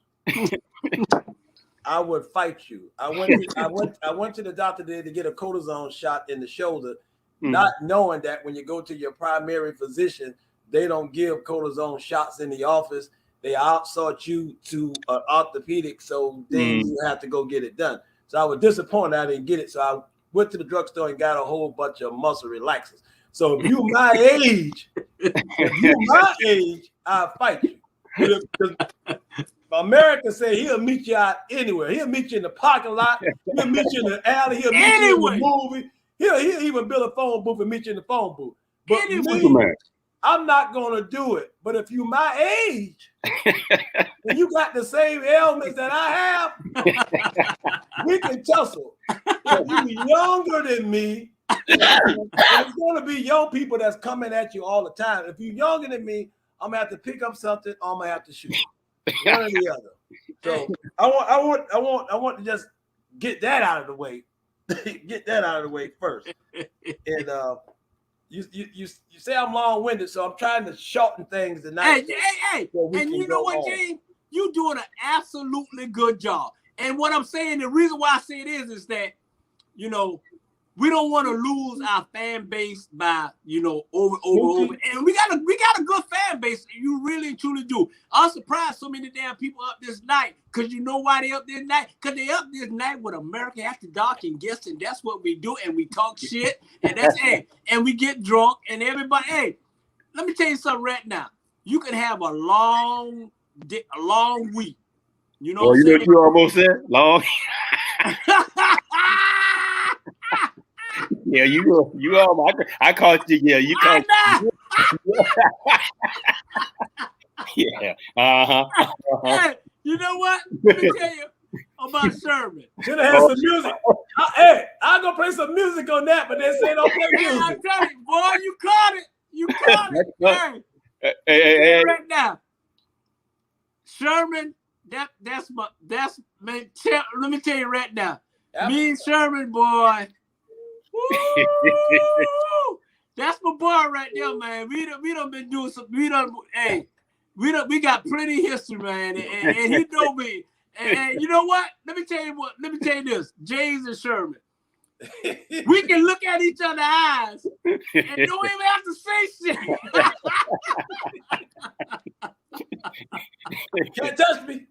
I would fight you. I went to the doctor today to get a cortisone shot in the shoulder, not knowing that when you go to your primary physician, they don't give cortisone shots in the office. They outsource you to an orthopedic, so then you have to go get it done. So I was disappointed I didn't get it. So I went to the drugstore and got a whole bunch of muscle relaxers. So if you my age, I'll fight you. America say he'll meet you out anywhere. He'll meet you in the parking lot. He'll meet you in the alley. He'll meet you in the movie. He'll even build a phone booth and meet you in the phone booth. But me, I'm not gonna do it. But if you my age and you got the same ailments that I have, we can tussle. If you younger than me, and it's gonna be young people that's coming at you all the time. If you're younger than me, I'm gonna have to pick up something. Or I'm gonna have to shoot. One or the other. So I want to just get that out of the way. Get that out of the way first. And you say I'm long-winded, so I'm trying to shorten things tonight. Hey. And you know what, James? You're doing an absolutely good job. And what I'm saying, the reason why I say it is that, you know, we don't want to lose our fan base by, you know, over. And we got a good fan base. You really truly do. I'm surprised so many damn people up this night. Because you know why they up this night? Because they up this night with America After Dark and guests, and that's what we do. And we talk shit. And that's and we get drunk. And everybody, let me tell you something right now. You can have a long week. You know what I'm saying? You know what you almost said? Long. Yeah, you all. I caught you. Yeah, you caught. Yeah. Hey, you know what? Let me tell you about Sherman. Should have had some music. I'm gonna play some music on that, but they say don't play music. I'm telling you, boy, you caught it. You caught it. Hey. Right now, Sherman. That's man. Let me tell you right now. Me and Sherman, boy. Woo! That's my boy right there, man. We done been doing some. We got plenty of history, man, and he know me. And you know what? Let me tell you this, James and Sherman. We can look at each other's eyes and don't even have to say shit. Can't touch me.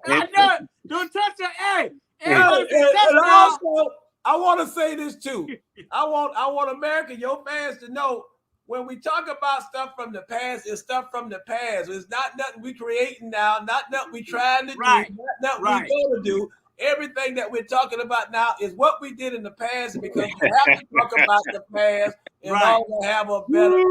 I know it. Don't touch her. And also, I want to say this too. I want America, your fans, to know when we talk about stuff from the past, it's stuff from the past. It's not nothing we creating now, not nothing we trying to do, not nothing we going to do. Everything that we're talking about now is what we did in the past, because you have to talk about the past in order to have a better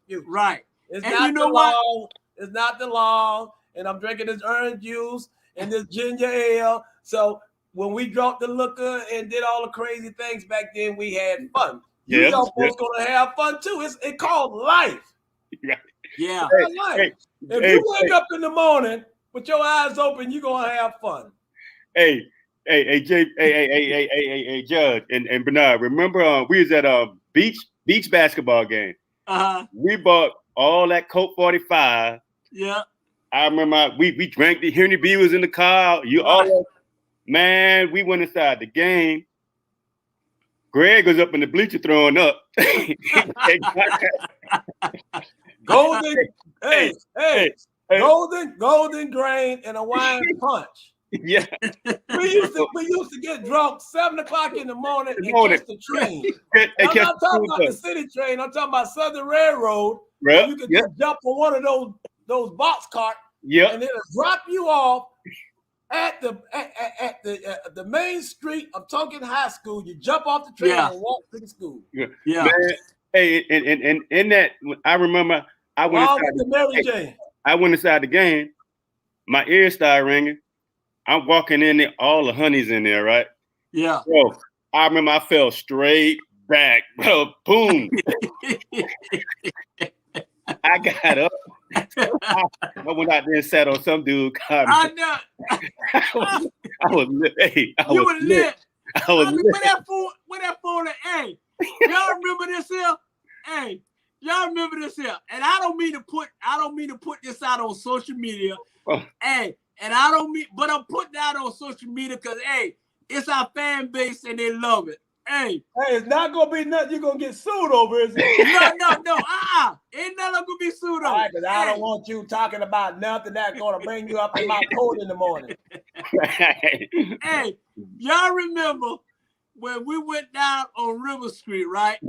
future. Right. It's not the long. It's not the long. And I'm drinking this orange juice and this ginger ale. So when we dropped the liquor and did all the crazy things back then, we had fun. You folks gonna have fun too. It's called life. Yeah. Life. If you wake up in the morning with your eyes open, you're gonna have fun. Hey, Judge and Bernard. Remember, we was at a beach basketball game. We bought all that Coke 45. Yeah. I remember we drank. The Henry B was in the car. Man, we went inside the game. Greg was up in the bleacher throwing up. Golden grain and a wine punch. Yeah. We used to get drunk 7 o'clock in the morning and catch the train. I'm not talking about the city train. I'm talking about Southern Railroad. You could just jump on one of those box carts. Yeah. And it'll drop you off at the main street of Tonkin High School. You jump off the train and walk to the school. Yeah. Man, hey, and in that, I remember I went inside the game. My ears started ringing. I'm walking in there, all the honeys in there, right? Yeah. So I remember I fell straight back, bro. Boom. I got up. I went out there and sat on some dude. I know. I was lit. Hey, I You was were lit. I was lit. Where that phone at? Hey, y'all remember this here? Hey, y'all remember this here? And I don't mean to put this out on social media. Oh. Hey, but I'm putting out on social media because hey, it's our fan base and they love it. Hey, it's not gonna be nothing you're gonna get sued over, is it? No. Ain't nothing gonna be sued over. All right, because I don't want you talking about nothing that's gonna bring you up in my coat in the morning. Hey, y'all remember when we went down on River Street, right?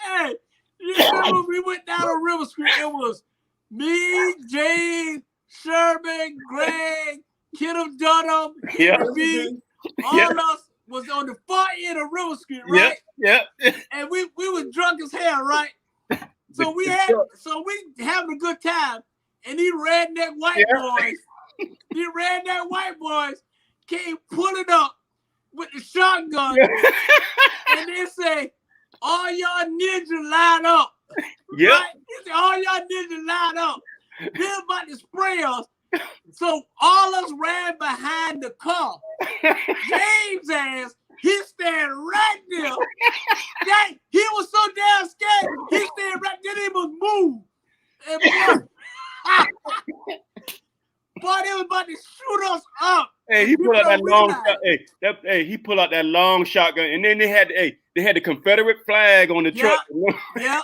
Hey, you remember we went down on River Street? It was me, James, Sherman, Greg, Kenneth Dunham, Henry B. All us was on the far end of River Street, right? Yeah. And we was drunk as hell, right? So we having a good time. And these redneck white boys came pulling up with the shotgun and they say, all y'all ninjas line up. Yeah. Right? They say, all y'all ninjas line up. They're about to spray us. So all us ran behind the car. James ass, he stand right there. He was so damn scared. He stand right there, he must move. And boy, they was about to shoot us up. Hey, he pulled out that long shot. He pulled out that long shotgun, and then they had the Confederate flag on the truck. Yeah.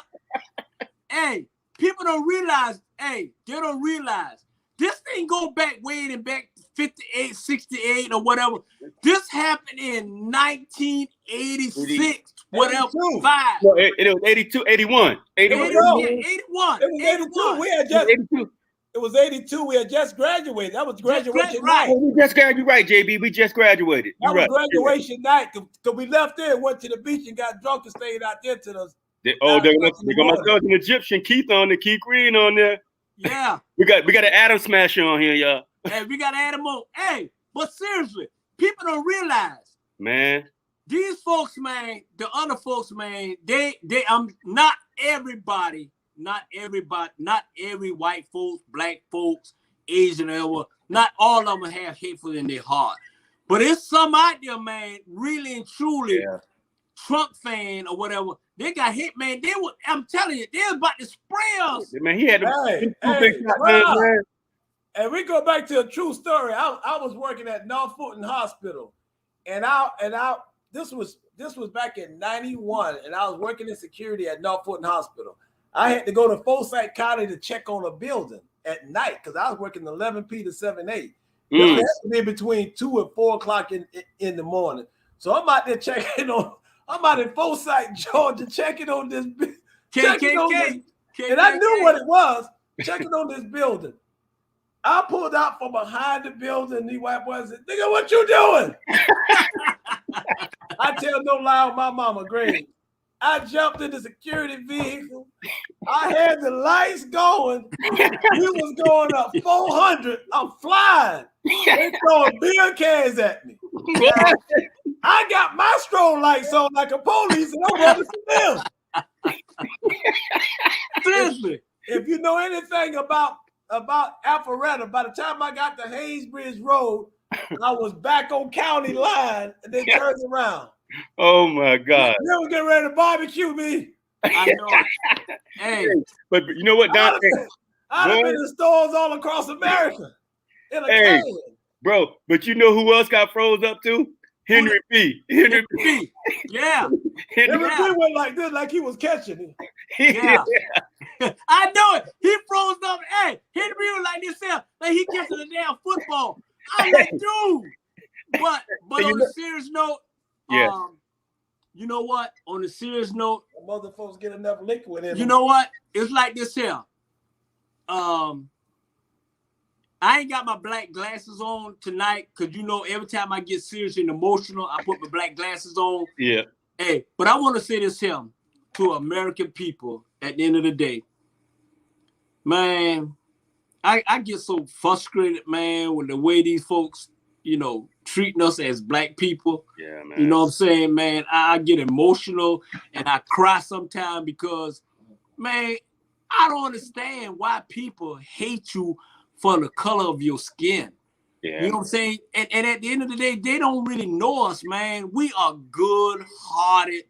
Hey, people don't realize. Hey, they don't realize this thing go back way back 58, 68 or whatever. This happened in 1986, whatever. 5. No, it was 82, 81. 81. Yeah, 81. It was 82. We had just 82. It was 82. We had just graduated. That was graduation night. Oh, we just graduated. You're right, JB. We just graduated. That was graduation night. Because we left there, went to the beach, and got drunk and stayed out there to the. They got my cousin Egyptian Keith on there, Keith Green on there. Yeah. we got an Adam Smasher on here, y'all. Hey, we got Adam on. Hey, but seriously, people don't realize. Man. These folks, man, the other folks, man, they not everybody, not every white folks, black folks, Asian, or not all of them have hateful in their heart. But it's some out there, man, really and truly Trump fan or whatever. They got hit, man. I'm telling you, they was about to spray us. Man, he had and we go back to a true story. I was working at North Fulton Hospital, and this was back in 91, and I was working in security at North Fulton Hospital. I had to go to Forsyth County to check on a building at night because I was working 11 p to 7 8. It had to be between 2 and 4 o'clock in the morning. So I'm out there checking on. I'm out in Forsyth, Georgia, checking on this. And I knew what it was. Checking on this building. I pulled out from behind the building. These white boys said, "Nigga, what you doing?" I tell no lie on my mama, Greg. I jumped in the security vehicle. I had the lights going. We was going up 400. I'm flying. They throwing beer cans at me. I got my strobe lights on like a police, and I'm running for them. Seriously, if you know anything about Alpharetta, by the time I got to Hayesbridge Road, I was back on county line, and they turned around. Oh my God! They were getting ready to barbecue me. I know. Hey, but you know what, Don? I'd have been in stores all across America in a can. Bro, but you know who else got froze up too? Henry B. Henry B. Yeah. Henry B went like this, like he was catching it. Yeah. I know it. He froze up. Hey, Henry B was like this here, like he catching a damn football. I'm like, dude. But on a serious note, you know what? On a serious note, mother folks get enough liquid in. You know what? It's like this here. I ain't got my black glasses on tonight because, you know, every time I get serious and emotional, I put my black glasses on. Yeah. Hey, but I want to say this here to American people at the end of the day. Man, I get so frustrated, man, with the way these folks treating us as black people. Yeah, man. You know what I'm saying, man? I get emotional and I cry sometimes because, man, I don't understand why people hate you for the color of your skin. Yeah. You know what I'm saying? And at the end of the day, they don't really know us, man. We are good-hearted,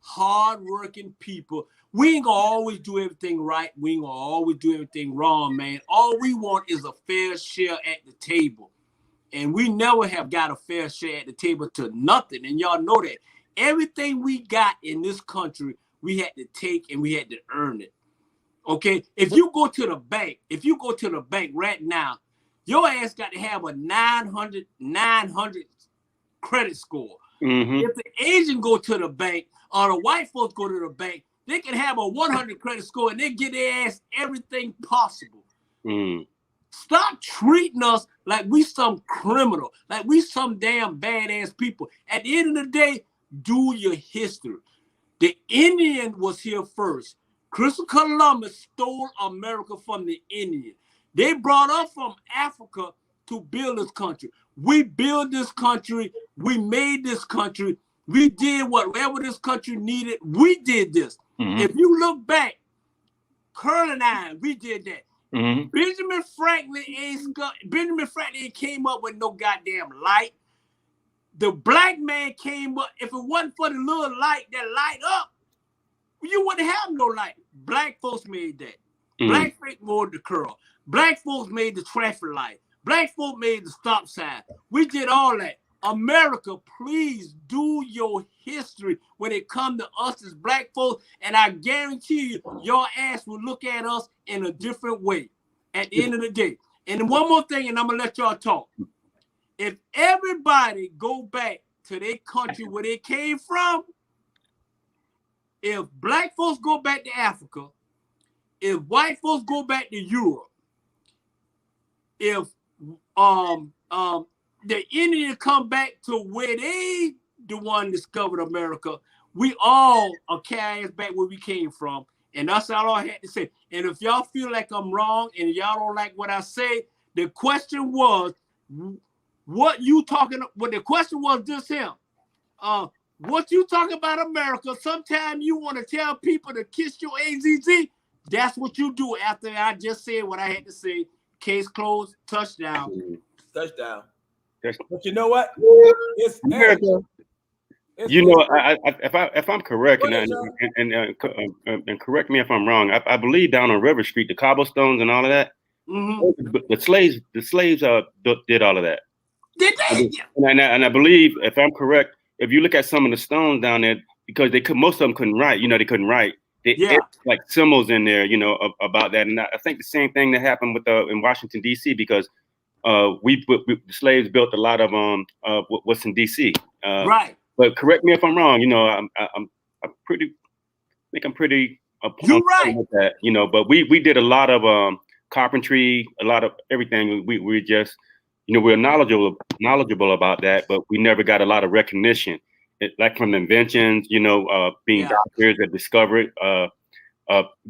hard-working people. We ain't gonna always do everything right. We ain't gonna always do everything wrong, man. All we want is a fair share at the table. And we never have got a fair share at the table to nothing. And y'all know that. Everything we got in this country, we had to take and we had to earn it. Okay? If you go to the bank right now, your ass got to have a 900 credit score. Mm-hmm. If the Asian go to the bank or the white folks go to the bank, they can have a 100 credit score and they get their ass everything possible. Mm. Stop treating us like we some criminal, like we some damn badass people. At the end of the day, do your history. The Indian was here first. Christopher Columbus stole America from the Indian. They brought us from Africa to build this country. We built this country. We made this country. We did whatever this country needed. We did this. Mm-hmm. If you look back, Curl and I, we did that. Mm-hmm. Benjamin Franklin ain't came up with no goddamn light. The black man came up. If it wasn't for the little light that light up, you wouldn't have no light. Black folks made that. Mm-hmm. Black folks made the curl. Black folks made the traffic light. Black folks made the stop sign. We did all that. America, please do your history when it comes to us as black folks, and I guarantee you, your ass will look at us in a different way at the end of the day. And one more thing, and I'm gonna let y'all talk. If everybody go back to their country where they came from, if black folks go back to Africa, if white folks go back to Europe, if the Indians come back to where they the one discovered America, we all are carrying back where we came from. And that's all I had to say. And if y'all feel like I'm wrong and y'all don't like what I say, the question was, what you talking? Well, the question was this here. What you talking about America? Sometimes you want to tell people to kiss your AZZ. That's what you do after I just said what I had to say. Case closed. Touchdown. Touchdown. But you know what? It's America. You know, if I'm correct, and correct me if I'm wrong, I believe down on River Street, the cobblestones and all of that, mm-hmm. the slaves did all of that. Did they? And I believe, if I'm correct, if you look at some of the stones down there, because most of them couldn't write, they couldn't write. They like symbols in there, about that. And I think the same thing that happened with in Washington D.C. because the slaves built a lot of what's in D.C. Right. But correct me if I'm wrong. I'm pretty You're right with that. But we did a lot of carpentry, a lot of everything. We just we're knowledgeable about that, but we never got a lot of recognition. Like from inventions, being doctors that discovered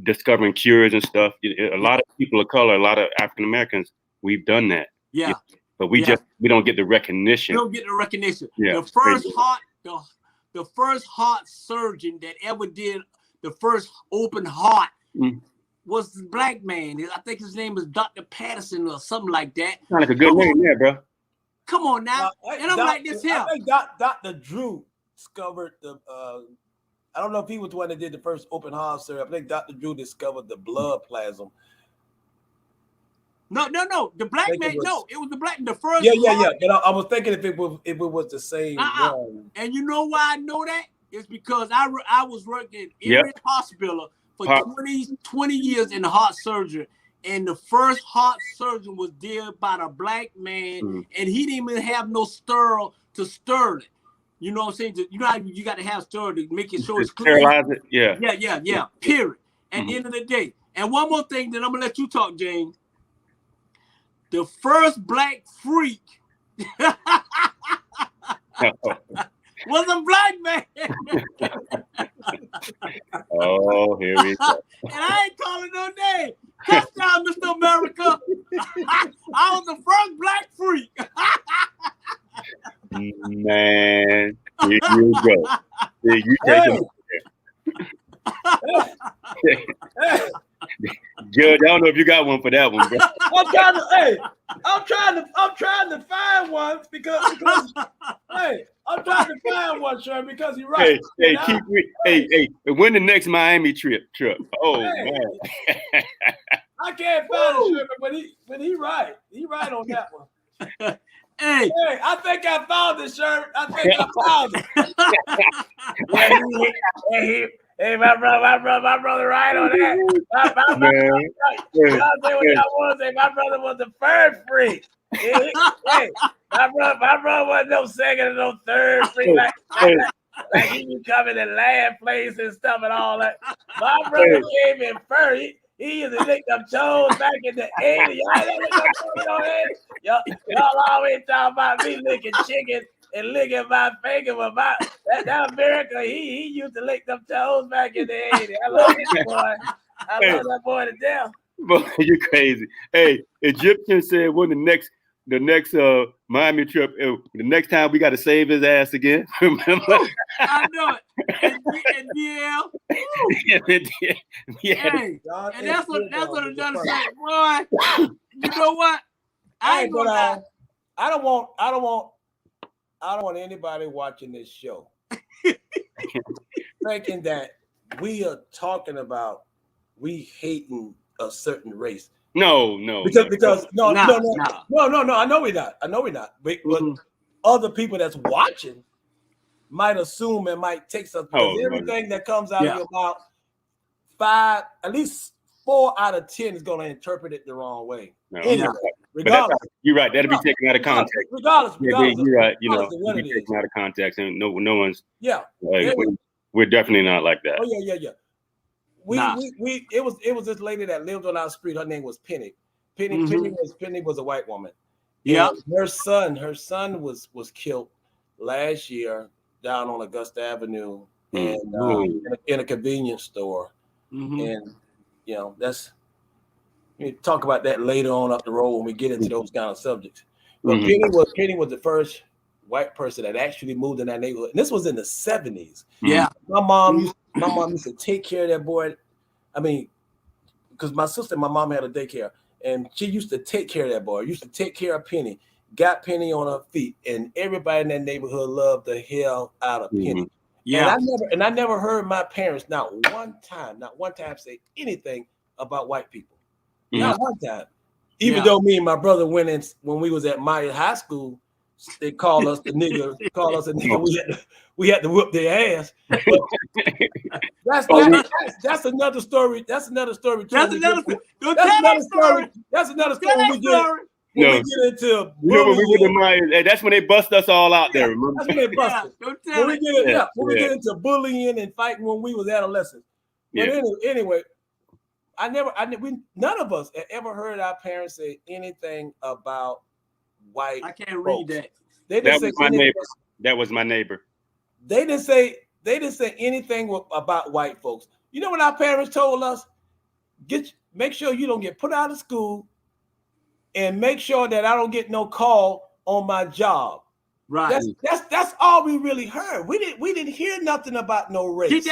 discovering cures and stuff. A lot of people of color, a lot of African Americans, we've done that. Yeah. But we don't get the recognition. We don't get the recognition. Yeah. The first heart surgeon that ever did the first open heart was the black man. I think his name is Dr. Patterson or something like that. Sound like a good name there, bro. Come on now. And I'm like this here. I think Dr. Drew discovered the I don't know if he was the one that did the first open heart surgery. I think Dr. Drew discovered the blood plasma. No. The black man. It was the black. The first. Yeah. But I was thinking if it was the same one. And you know why I know that? It's because I was working in every hospital for 20 years in the heart surgery, and the first heart surgeon was did by a black man, and he didn't even have no sterile to stir it. You know what I'm saying? You know how you got to have sterile to make it sure it's clean. Sterilize it. Yeah. Period. At the end of the day. And one more thing, then I'm gonna let you talk, James. The first black freak was a black man. Oh, here we go. And I ain't calling no name. Touchdown, Mr. America. I was the first black freak. Man, here you go. Here you take Hey. Judge, I don't know if you got one for that one, bro. I'm trying to find one because hey, I'm trying to find one, Sherman, because you're right. Hey, when the next Miami trip? Oh man. I can't find it, Sherman, but he right. He right on that one. Hey, I think I found it, Sherman. I think I found it. Hey, my brother, right on that. My brother, y'all say what y'all want to say. My brother was the third freak. Hey, my brother wasn't no second and no third freak like he be coming in land place and stuff and all that. My brother came in first. He used to lick them toes back in the 80s. Y'all always talk about me licking chicken and licking my finger, but that America, he used to lick them toes back in the 80s. I love that boy. I love that boy to death. Boy, you crazy. Hey, Egyptian said when the next Miami trip, the next time we got to save his ass again. Remember? I know it. And DL. Hey, and that's what another say, boy. You know what? I ain't gonna lie. I don't want anybody watching this show thinking that we are talking about we hating a certain race. No. Because no. I know we're not. But other people that's watching might assume and might take something. Everything that comes out of your mouth, at least 4 out of 10 is going to interpret it the wrong way. No. Anyway, regardless, you're right. That'll be taken out of context. Regardless, you're right. It'll be taken out of context, and no one's. Yeah. We're definitely not like that. Oh yeah. It was this lady that lived on our street. Her name was Penny. Penny was a white woman. Yeah. Her son was killed last year down on Augusta Avenue and in a convenience store. And that's we talk about that later on up the road when we get into those kind of subjects. But Penny was the first white person that actually moved in that neighborhood. And this was in the 70s. Yeah. My mom used to take care of that boy. I mean, because my sister and my mom had a daycare, and she used to take care of that boy. Used to take care of Penny. Got Penny on her feet, and everybody in that neighborhood loved the hell out of Penny. Yeah. And I never heard my parents not one time say anything about white people. Not one time. Even though me and my brother went in when we was at Maya High School, they called us the nigga. We had to whoop their ass. That's another story. That's another story. That's another story. That's another story. When we get into when we were the Mayans, that's when they bust us all out there. Remember? That's when they bust us. When we get into bullying and fighting when we was adolescents. But anyway, none of us had ever heard our parents say anything about white. I can't read that. That was my neighbor. That was my neighbor. They didn't say anything about white folks. You know what our parents told us? Make sure you don't get put out of school, and make sure that I don't get no call on my job. Right. That's all we really heard. We didn't hear nothing about no race.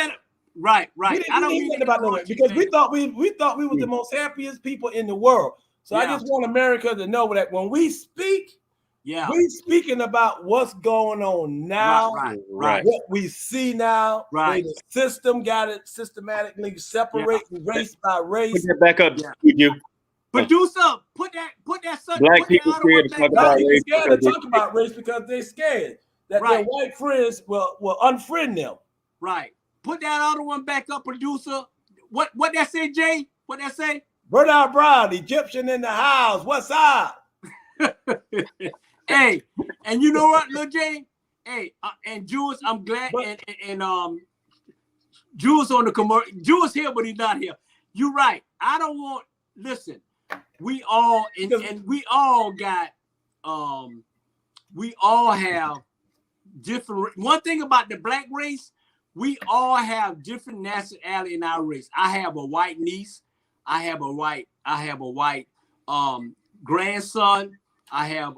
Right. We didn't hear nothing about no race because we thought we were the most happiest people in the world. So I just want America to know that when we speak, we speaking about what's going on now, right. What we see now, right. The system got it systematically separating race by race. Put that back up, you. Producer, put that Black people scared to talk about race. Scared to talk about race because they're scared that their white friends will unfriend them. Right. Put that other one back up, producer. What that say, Jay? What that say? Bernard Brown, Egyptian in the house. What's up? Hey, and you know what, Lil Jay? Hey, and Jules, I'm glad, and Jules on the commercial. Jules here, but he's not here. You're right. I don't want. Listen, we all and we all got. We all have different. One thing about the black race, we all have different nationality in our race. I have a white niece. I have a white grandson. I have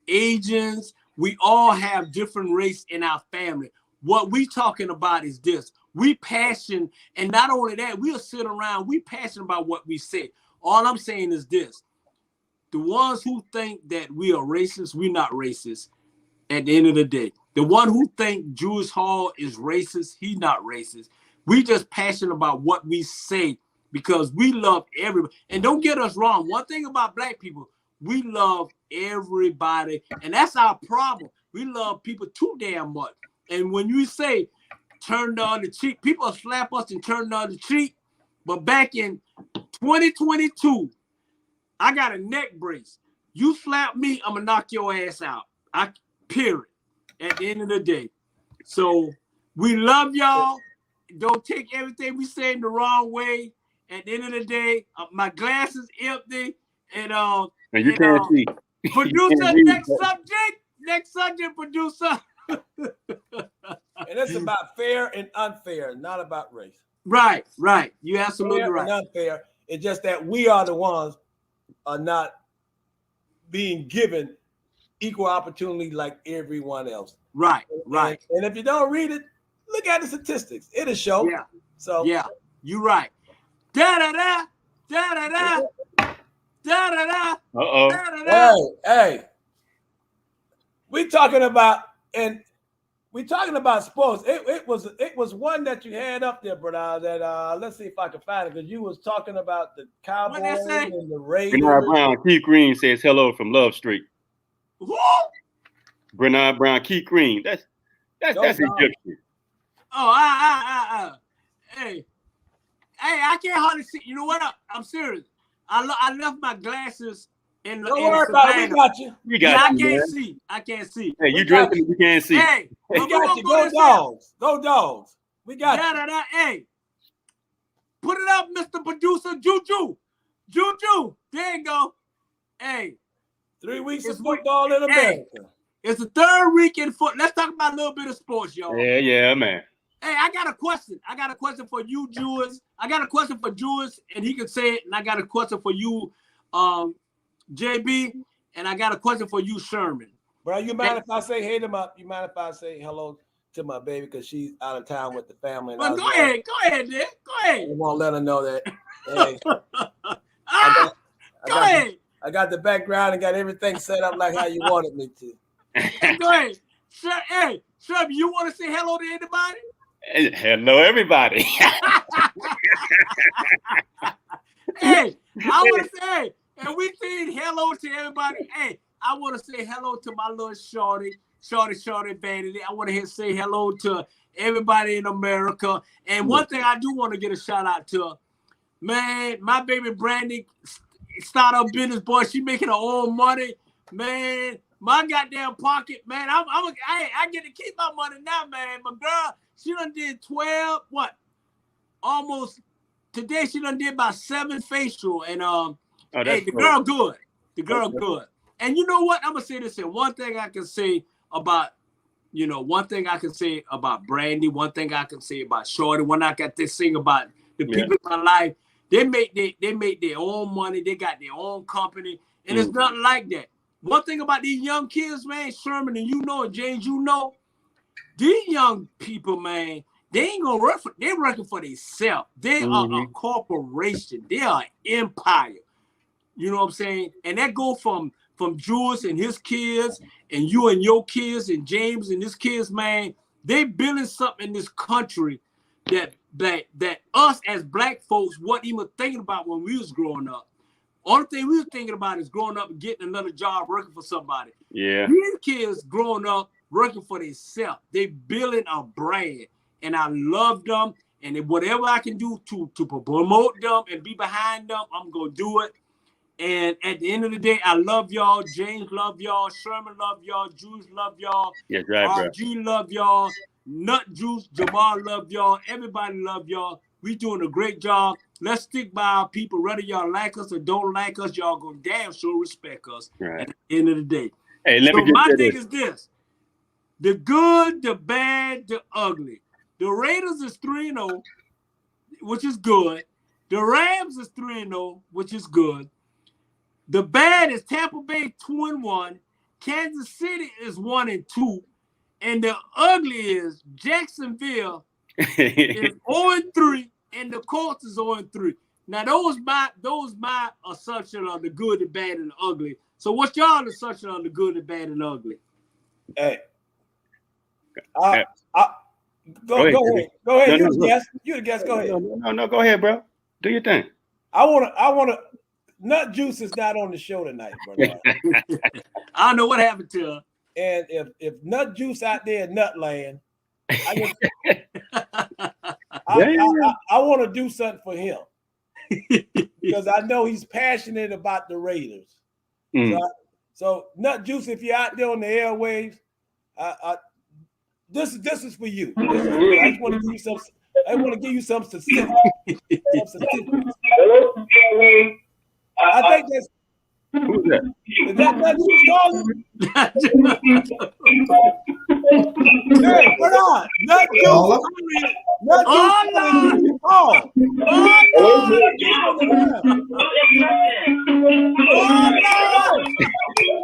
Asians. We all have different race in our family. What we talking about is this. We passion, and not only that, we'll sit around, we passionate about what we say. All I'm saying is this. The ones who think that we are racist, we're not racist at the end of the day. The one who think Jewish Hall is racist, he's not racist. We just passionate about what we say because we love everybody. And don't get us wrong. One thing about black people, we love everybody. And that's our problem. We love people too damn much. And when you say turn the other cheek, people slap us and turn the other cheek. But back in 2022, I got a neck brace. You slap me, I'm gonna knock your ass out. Period. At the end of the day. So we love y'all. Don't take everything we say in the wrong way. At the end of the day, my glass is empty. And you can't see. Producer, next subject, producer. And it's about fair and unfair, not about race. Right. You're absolutely fair right. And unfair. It's just that we are the ones are not being given equal opportunity like everyone else. Right. And if you don't read it, look at the statistics. It'll show. Yeah. So yeah, you're right. Da da da da da da da da da. Uh-oh. Hey. We talking about sports. It was one that you had up there, brother. That let's see if I can find it because you was talking about the Cowboys and the Raiders. Bernard Brown, Keith Green says hello from Love Street. Who? Bernard Brown, Keith Green. That's Egyptian. Oh, hey, I can't hardly see. You know what? I'm serious. I left my glasses in the. Don't worry about it. We got you. I can't see. Hey, you drinking? You can't see. Hey, we got you. Go Dogs. Go Dogs. We got you. Hey, put it up, Mr. Producer. Juju. There you go. Hey. 3 weeks of football in America. Hey, it's the third week in foot. Let's talk about a little bit of sports, y'all. Yeah, man. Hey, I got a question. I got a question for you, Jewish. I got a question for Jewish, and he can say it. And I got a question for you, JB, and I got a question for you, Sherman. Bro, you mind if I say hey to my? You mind if I say hello to my baby because she's out of town with the family? Well, go ahead, Dick. Go ahead. I won't let her know that. Hey, go ahead. I got the background and got everything set up like how you wanted me to. Hey, go ahead. Hey, Sherman, you want to say hello to anybody? Hello, everybody. Hey, I want to say, and we said hello to everybody. Hey, I want to say hello to my little shorty vanity. I want to say hello to everybody in America. And one thing I do want to get a shout out to, man, my baby Brandy, startup business boy. She making her own money, man. My goddamn pocket, man. I get to keep my money now, man. My girl, she done did 12. Almost today. She done did about 7 facial, and hey, the girl good. The girl good. And you know what? I'm gonna say this here. One thing I can say about, Brandy. One thing I can say about Shorty. One I got this thing about the people in my life. They make their own money. They got their own company, and it's nothing like that. One thing about these young kids, man, Sherman, and and James, these young people, man, they ain't gonna work for. They're working for themselves. They are a corporation. They are an empire. You know what I'm saying? And that go from Jules and his kids, and you and your kids, and James and his kids, man. They building something in this country that us as black folks wasn't even thinking about when we was growing up. Only thing we was thinking about is growing up and getting another job working for somebody. Yeah. These kids growing up working for themselves. They building a brand, and I love them. And whatever I can do to promote them and be behind them, I'm gonna do it. And at the end of the day, I love y'all. James love y'all. Sherman love y'all. Juice love y'all. Yeah, right, RG love y'all. Nut Juice, Jamal love y'all. Everybody love y'all. We doing a great job. Let's stick by our people. Whether y'all like us or don't like us, y'all gonna damn sure respect us at the end of the day. Hey, let me get my to thing this. is this. The good, the bad, the ugly. The Raiders is 3-0, which is good. The Rams is 3-0, which is good. The bad is Tampa Bay 2-1, Kansas City is 1-2, and the ugly is Jacksonville is 0-3, and the Colts is 0-3. Now those my assumption on the good, the bad, and the ugly. So what's y'all assumption on the good, the bad, and the ugly? Hey, go ahead. No, you the guest. Go ahead. No. Go ahead, bro. Do your thing. I wanna. Nut Juice is not on the show tonight, brother. I don't know what happened to her. And if Nut Juice out there in Nutland, I want to do something for him because I know he's passionate about the Raiders. So Nut Juice, if you're out there on the airwaves, this is for you. I just want to give you some. I want to give you some specifics. I think that's. Who's that? Is that Nut Juice calling? Hey, what on? Nut Juice. Nut Juice.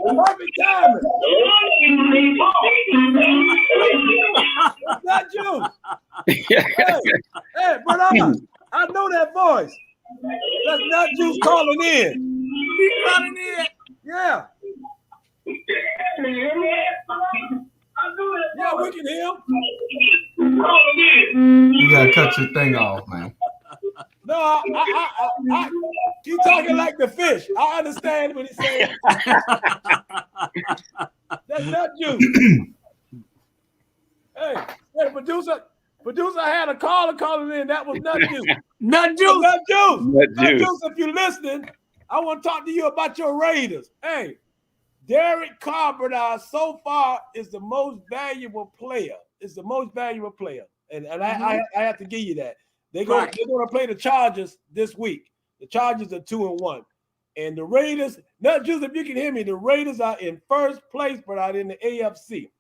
Perfect timing. Nut Juice. Hey, brother, I know that voice. That's Nut Juice calling in. He's calling in. Yeah. Yeah, we can hear him. You gotta cut your thing off, man. No, I keep talking like the fish. I understand what he's saying. That's Nut Juice. Hey, producer had a caller calling in. That was Nut Juice. Nut Juice. Nut Juice, if you're listening, I want to talk to you about your Raiders. Hey, Derek Carr, so far is the most valuable player. It's the most valuable player. And I have to give you that. They're going to play the Chargers this week. The Chargers are 2-1. And the Raiders, Nut Juice, if you can hear me, the Raiders are in first place, but out in the AFC.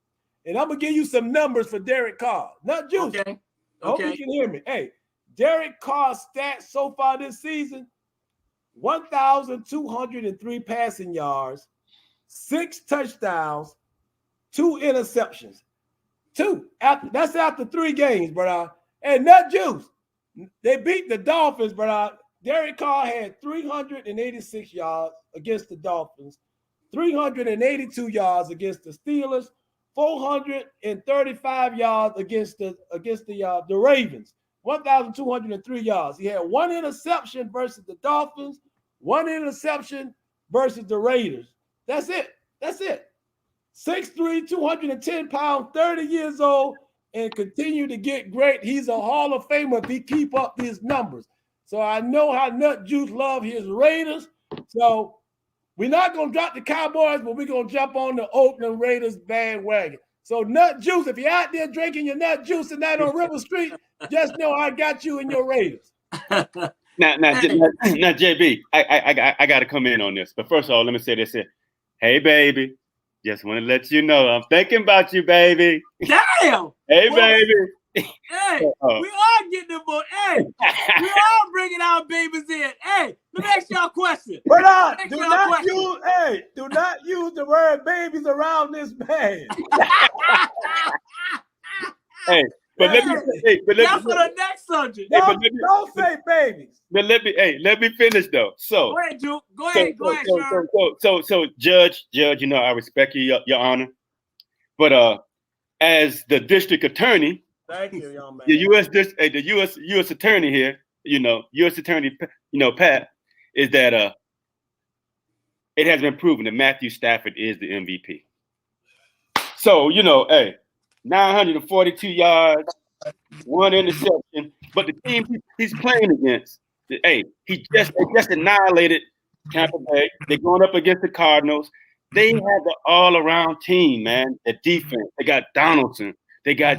And I'm going to give you some numbers for Derek Carr. Nut Juice. Okay. I hope you can hear me. Hey, Derek Carr's stats so far this season, 1,203 passing yards, 6 touchdowns, 2 interceptions. 2. That's after 3 games, brother. And Nut Juice, they beat the Dolphins, brother. Derek Carr had 386 yards against the Dolphins, 382 yards against the Steelers, 435 yards against the Ravens, 1,203 yards. He had 1 interception versus the Dolphins, 1 interception versus the Raiders. That's it. 6'3", 210 pounds, 30 years old, and continue to get great. He's a Hall of Famer if he keep up these numbers. So I know how Nut Juice love his Raiders. So we're not going to drop the Cowboys, but we're going to jump on the Oakland Raiders bandwagon. So Nut Juice, if you're out there drinking your Nut Juice tonight on River Street, just know I got you and your Raiders. Now, JB, I got to come in on this. But first of all, let me say this here. Hey, baby, just want to let you know I'm thinking about you, baby. Damn. Hey, baby. Hey, we all getting the boy. Hey, we all bringing our babies in. Hey, let me ask y'all a question. Do not use the word babies around this man. Hey, but let me that's for the next subject. Don't say babies. But let me finish though. So go ahead, Juke. Go ahead, Sean. So Judge, you know I respect you, Your Honor. But as the district attorney, thank you, young man. The U.S. attorney here, U.S. attorney, Pat, is that it has been proven that Matthew Stafford is the MVP. So 942 yards, 1 interception, but the team he's playing against, they just annihilated Tampa Bay. They're going up against the Cardinals. They have the all-around team, man. The defense. They got Donaldson. They got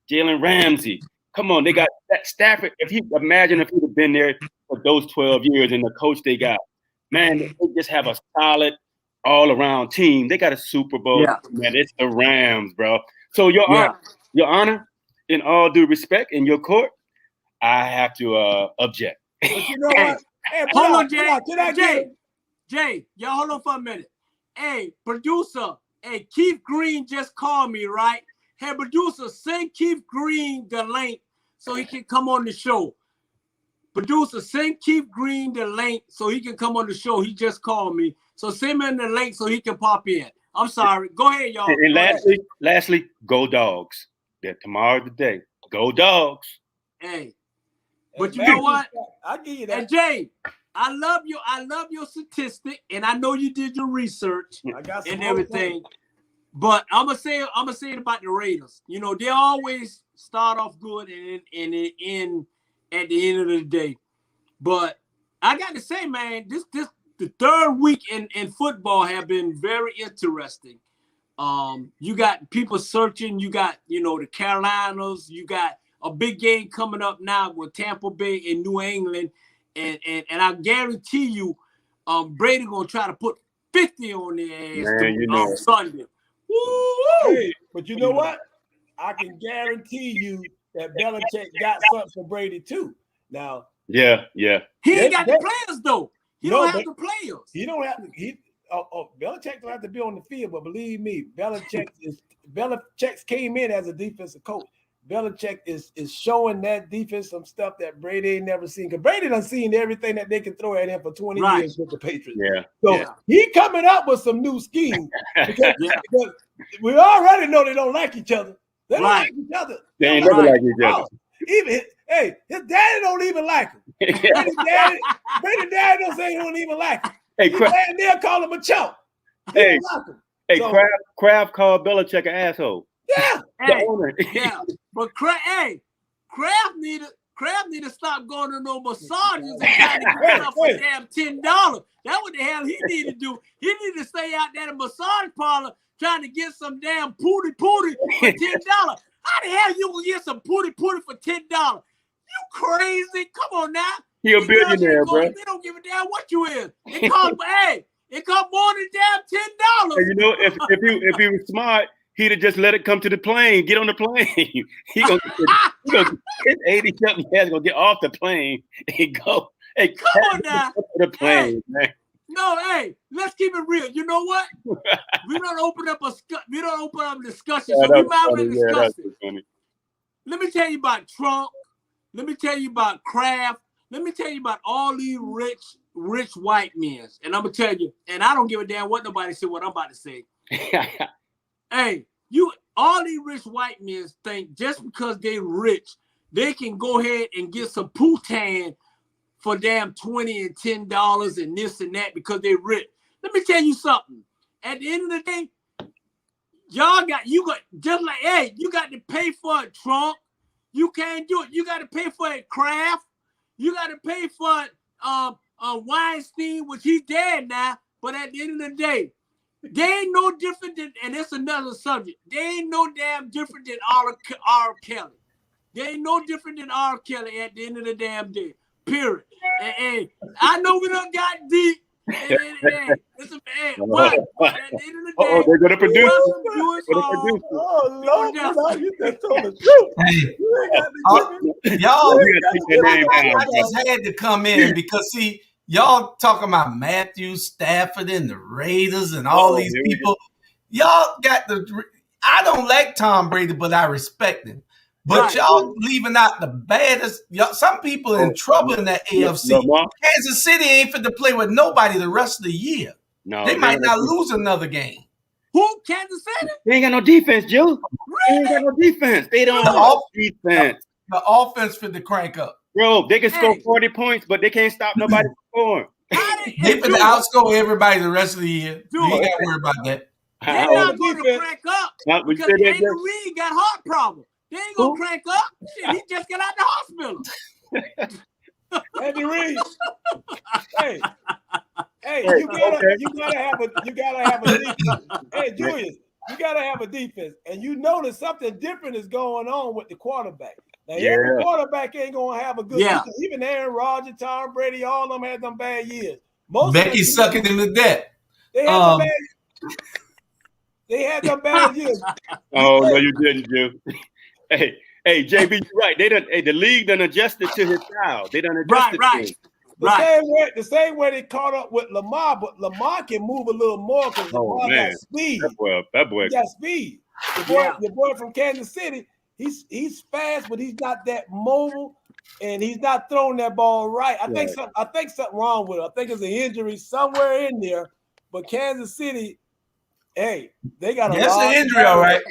Jalen Ramsey. Come on, they got that Stafford. Imagine if he'd have been there for those 12 years and the coach they got. Man, they just have a solid all-around team. They got a Super Bowl. Yeah. Man, it's the Rams, bro. So Your Honor, in all due respect, in your court, I have to object. But you know what? Hey, hold on, Jay. Jay, y'all hold on for a minute. Hey, producer. Hey, Keith Green just called me, right? Hey, producer, send Keith Green the link so he can come on the show. Producer, send Keith Green the link so he can come on the show. He just called me. So send him the link so he can pop in. I'm sorry. Go ahead, y'all. And lastly, go Dogs. That tomorrow's the day. Go Dogs. Hey. But you know what? I'll give you that. And Jay, I love your statistic, and I know you did your research and everything. But I'm gonna say it about the Raiders. You know, they always start off good and end at the end of the day. But I got to say, man, the third week in football have been very interesting. You got people searching. You got, the Carolinas. You got a big game coming up now with Tampa Bay and New England. And I guarantee you, Brady gonna try to put 50 on their ass Sunday. Woo! Hey, but you know what? I can guarantee you that Belichick got something for Brady too. Now, yeah, he ain't got the players though. He don't have the players. He don't have. Belichick don't have to be on the field, but believe me, Belichick came in as a defensive coach. Belichick is showing that defense some stuff that Brady ain't never seen. Because Brady done seen everything that they can throw at him for 20 years with the Patriots. Yeah. So he coming up with some new schemes. Because we already know they don't like each other. They don't like each other. They ain't never like each other. Even his daddy don't even like him. Brady daddy don't say he don't even like him. Hey, they'll call him a chump. Hey, Kraft called Belichick an asshole. Yeah. But Kraft need to stop going to no massages and trying to get stuff for damn $10. That's what the hell he need to do. He need to stay out there in a massage parlor trying to get some damn pooty for $10. How the hell you gonna get some pooty for $10? You crazy? Come on now. He a billionaire, bro. They don't give a damn what you is. It costs more than damn $10. Hey, you know, if he was smart, he'd have just let it come to the plane. Get on the plane. He gonna his 80-something head gonna get off the plane and go. Hey, come on now. To the plane, man. No, let's keep it real. You know what? We don't open up a discussion. So we might want to discuss it. Let me tell you about Trump. Let me tell you about Kraft. Let me tell you about all these rich white men. And I'm gonna tell you, and I don't give a damn what nobody said what I'm about to say. Hey, all these rich white men think just because they rich, they can go ahead and get some Putin for damn $20 and $10 and this and that because they rich. Let me tell you something. At the end of the day, you got to pay for it, Trump. You can't do it. You got to pay for it, Kraft. You got to pay for it, Weinstein, which he's dead now. But at the end of the day, they ain't no different than, and it's another subject. They ain't no damn different than R. Kelly. They ain't no different than R. Kelly at the end of the damn day. Period. And I know we done got deep. But at the end of the day, they're gonna produce. Oh Lord, you just told the truth. Hey, y'all, I just had to come in because see, y'all talking about Matthew Stafford and the Raiders and all these people. Y'all got I don't like Tom Brady, but I respect him. But y'all leaving out the baddest. Some people in trouble in that AFC. Kansas City ain't fit to play with nobody the rest of the year. No, they might not lose another game. Who? Kansas City? They ain't got no defense, Joe. They ain't got no defense. They don't have defense. The offense fit to crank up. Bro, they can score 40 points, but they can't stop nobody from scoring. They fit to outscore everybody the rest of the year. You ain't got to worry about that. They're not going to crank up because Andy Reid got heart problems. They ain't gonna crank up. Shit, he just got out the hospital. Andy Reid. Hey, you gotta have a defense. Hey, Julius, you gotta have a defense, and you notice something different is going on with the quarterback. Now, every quarterback ain't gonna have a good season. Even Aaron Rodgers, Tom Brady, all of them had them bad years. Becky sucking him to death. They had them bad years. Oh no, you didn't, Joe. Hey, JB, you're right. The league done adjusted to his style. They done adjusted to him. The same way they caught up with Lamar, but Lamar can move a little more because Lamar got speed. That boy he got speed. The boy from Kansas City, he's fast, but he's not that mobile, and he's not throwing that ball right. I think something wrong with him. I think it's an injury somewhere in there. But Kansas City, hey, they got a lot. That's an injury, all right.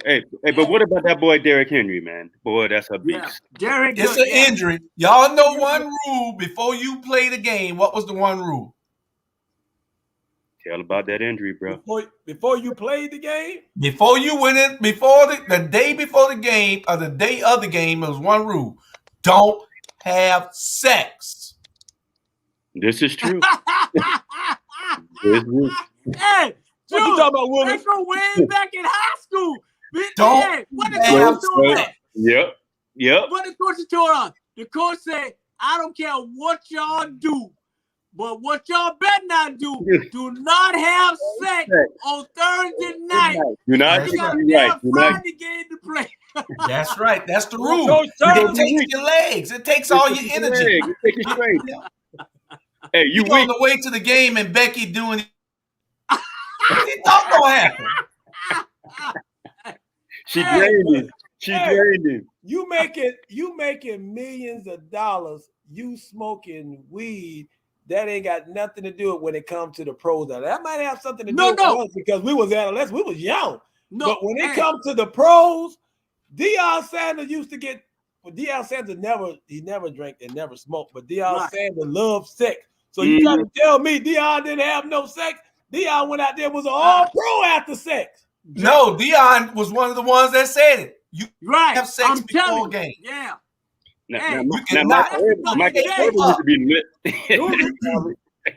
Hey, but what about that boy Derrick Henry, man? Boy, that's a beast. Yeah. It's an injury. Y'all know one rule before you play the game. What was the one rule? Tell about that injury, bro. Before you played the game? Before you went in, before the day before the game or the day of the game, there was one rule. Don't have sex. This is true. Hey, what you talking about, Willis? They go way back in high school. Don't what the coach told us? Yep. What the coach told us? The coach said, I don't care what y'all do, but what y'all better not do, do not have sex on Thursday night. You're not right. Friday game to play. That's right. That's the rule. It takes your legs. It takes all your energy. It takes you straight. Hey, you on the way to the game and Becky doing what thought gonna happen? She drained him. You making millions of dollars. You smoking weed. That ain't got nothing to do with when it comes to the pros. That might have something to do with us because we was adolescents. We was young. But when it comes to the pros, Deion Sanders used to get. Well, Deion Sanders never drank and never smoked. But Deion Sanders loved sex. So you trying to tell me Deion didn't have no sex? Deion went out there was an all-pro after sex. No, Deion was one of the ones that said it. You have sex before a game. Yeah.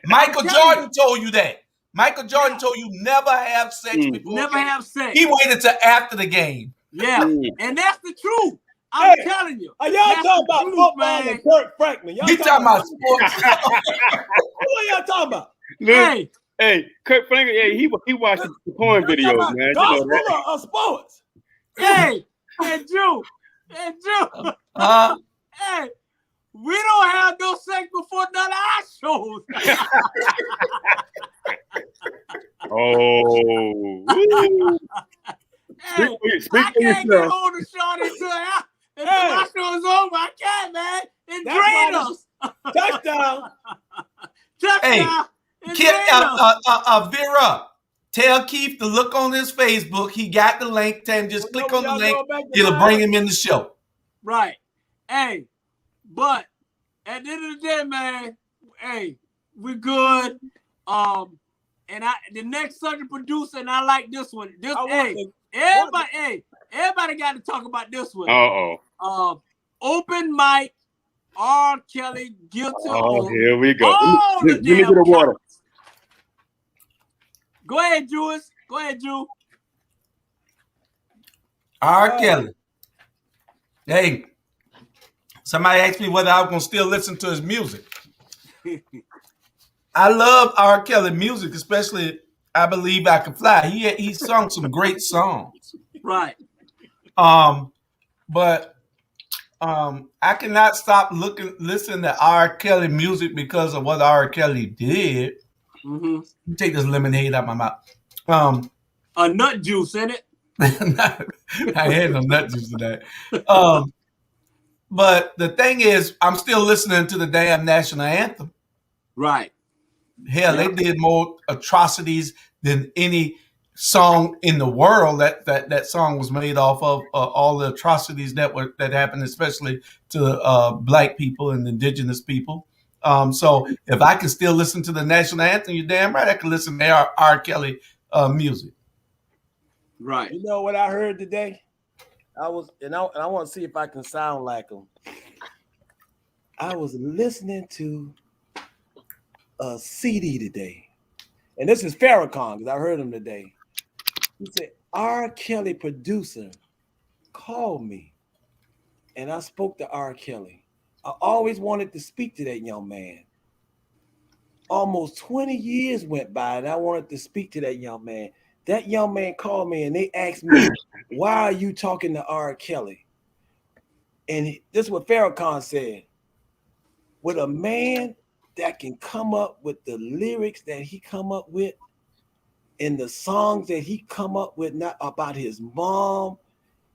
Michael Jordan told you that. Michael Jordan told you never have sex before. Never have sex. He waited till after the game. Yeah, and that's the truth. I'm telling you. Are y'all talking about football and Kirk Franklin? You talking about sports? What are y'all talking about? Hey, Kirk Franklin. Hey, he watched the porn videos, man. Golf sports. Hey, Drew. Hey, we don't have no sex before none of our shows. Speak for yourself. I can't get hold of Shawty until my show is over. I can't, man. It drained us. Touchdown. Vera, tell Keith to look on his Facebook. He got the link. Just click on the link. It'll bring him in the show. Right. Hey, but at the end of the day, man, hey, we're good. And the next subject producer, and I like this one. Everybody got to talk about this one. Open mic, R. Kelly guilty. Here we go. Let me get a water. Go ahead, Jewis. Go ahead, Drew. R. Kelly. Hey, somebody asked me whether I was going to still listen to his music. I love R. Kelly music, especially I Believe I Can Fly. He sung some great songs. Right. But I cannot stop listening to R. Kelly music because of what R. Kelly did. Mm-hmm. Take this lemonade out my mouth. A nut juice in it. I had no nut juice today. But the thing is, I'm still listening to the damn national anthem. Right. Hell, they did more atrocities than any song in the world. That song was made off of all the atrocities that happened, especially to black people and indigenous people. So if I can still listen to the national anthem, you're damn right I can listen to R. Kelly music. Right. You know what I heard today? I want to see if I can sound like him. I was listening to a CD today, and this is Farrakhan because I heard him today. He said, R. Kelly producer called me, and I spoke to R. Kelly. I always wanted to speak to that young man. Almost 20 years went by, and I wanted to speak to that young man. That young man called me, and they asked me, why are you talking to R. Kelly? And this is what Farrakhan said. With a man that can come up with the lyrics that he come up with and the songs that he come up with, not about his mom,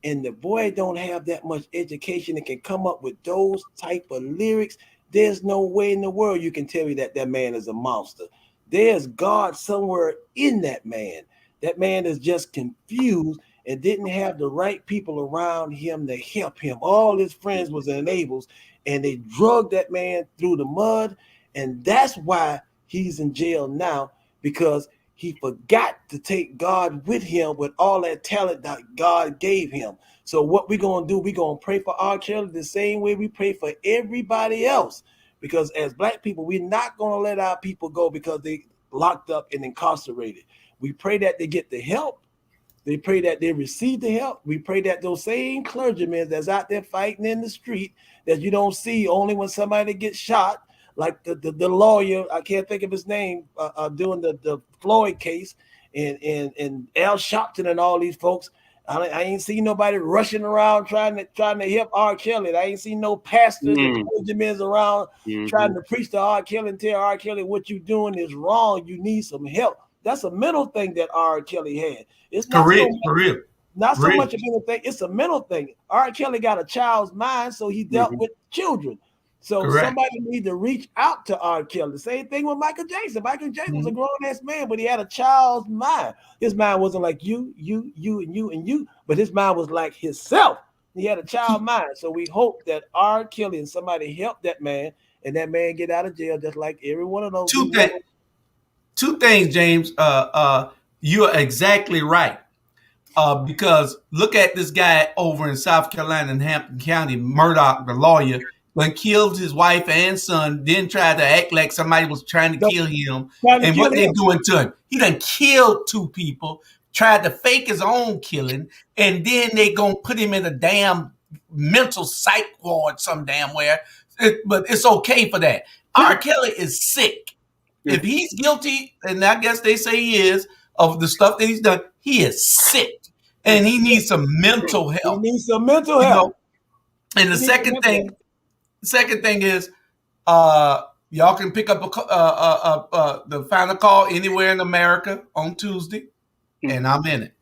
and the boy don't have that much education and can come up with those type of lyrics, there's no way in the world you can tell me that that man is a monster. There's God somewhere in that man. That man is just confused and didn't have the right people around him to help him. All his friends was enablers, and they drugged that man through the mud, and that's why he's in jail now, because he forgot to take God with him with all that talent that God gave him. So what we're going to do, we're going to pray for R. Kelly the same way we pray for everybody else. Because as Black people, we're not going to let our people go because they locked up and incarcerated. We pray that they get the help. They pray that they receive the help. We pray that those same clergymen that's out there fighting in the street that you don't see only when somebody gets shot, like the lawyer, I can't think of his name, doing the Floyd case, and Al Sharpton and all these folks. I ain't seen nobody rushing around trying to help R. Kelly. I ain't seen no pastors and clergymen around trying to preach to R. Kelly and tell R. Kelly what you doing is wrong. You need some help. That's a mental thing that R. Kelly had. It's not not so much a mental thing. It's a mental thing. R. Kelly got a child's mind, so he dealt with children. So somebody need to reach out to R. Kelly. The same thing with Michael Jackson. Michael Jackson was a grown-ass man, but he had a child's mind. His mind wasn't like you, and you, but his mind was like himself. He had a child mind. So we hope that R. Kelly and somebody help that man, and that man get out of jail just like every one of those. Two things, James. You're exactly right. Because look at this guy over in South Carolina in Hampton County, Murdoch, the lawyer, when killed his wife and son, then tried to act like somebody was trying to kill him. And what they doing to him? He done killed 2 people, tried to fake his own killing, and then they gonna put him in a damn mental psych ward some damn where. But it's okay for that. R. Kelly is sick. If he's guilty, and I guess they say he is, of the stuff that he's done, he is sick. And he needs some mental help. He needs some mental help. And the second thing is, y'all can pick up the Final Call anywhere in America on Tuesday, and I'm in it.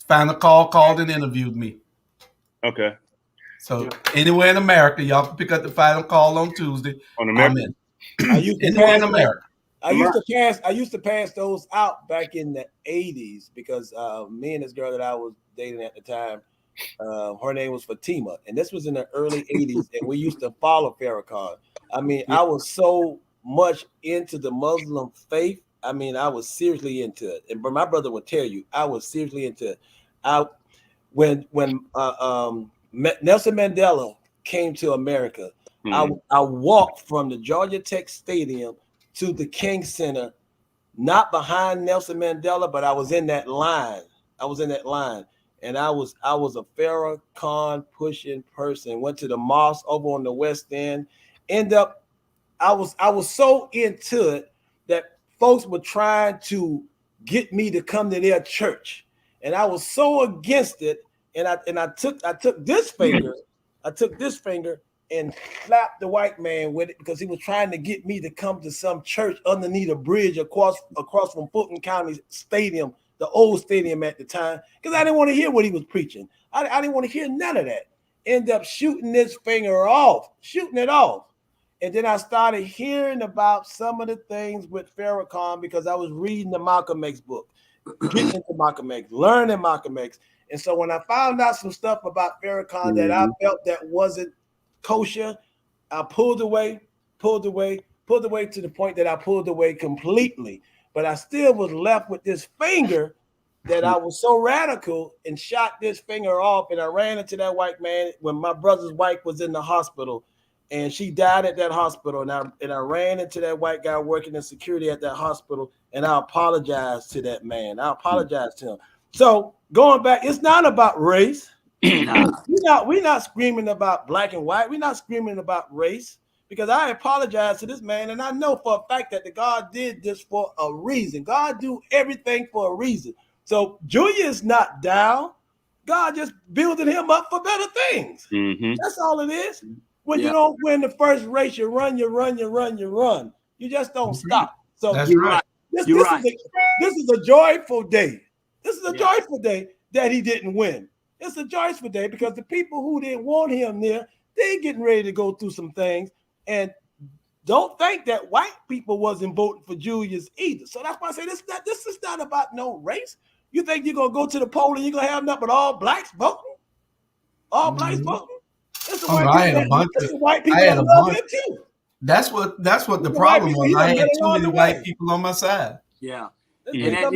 Final Call called and interviewed me. Okay. So anywhere in America, y'all can pick up the Final Call on Tuesday. On America. I'm in. Anywhere in America. I used to pass those out back in the 80s because me and this girl that I was dating at the time, her name was Fatima, and this was in the early 80s, and we used to follow Farrakhan. I mean, I was so much into the Muslim faith. I mean, I was seriously into it. And my brother would tell you, I was seriously into it. When Nelson Mandela came to America, I walked from the Georgia Tech Stadium to the King Center, not behind Nelson Mandela, but I was in that line. And I was a Farrakhan pushing person. Went to the mosque over on the West End. I was so into it that folks were trying to get me to come to their church, and I was so against it. And I took this finger and slapped the white man with it because he was trying to get me to come to some church underneath a bridge across from Fulton County Stadium, the old stadium at the time, because I didn't want to hear what he was preaching. I didn't want to hear none of that. End up shooting this finger off. And then I started hearing about some of the things with Farrakhan because I was reading the Malcolm X book, getting into Malcolm X, learning Malcolm X. And so when I found out some stuff about Farrakhan that I felt that wasn't kosher, I pulled away to the point that I pulled away completely. But I still was left with this finger that I was so radical and shot this finger off. And I ran into that white man when my brother's wife was in the hospital, and she died at that hospital. And I ran into that white guy working in security at that hospital, and I apologized to that man. I apologized to him. So going back, it's not about race. We're not screaming about black and white. We're not screaming about race, because I apologize to this man, and I know for a fact that the God did this for a reason. God do everything for a reason. So Junior is not down. God just building him up for better things. That's all it is. When you don't win the first race, you run. You just don't stop. So that's right. This is a joyful day. This is a joyful day that he didn't win. It's a joyful day because the people who didn't want him there, they getting ready to go through some things. And don't think that white people wasn't voting for Julius either. So that's why I say this is not about no race. You think you're gonna go to the poll and you're gonna have nothing but all blacks voting? All blacks voting? It's the white people that love him too. That's what the problem was. I had too many white people on my side. Yeah. And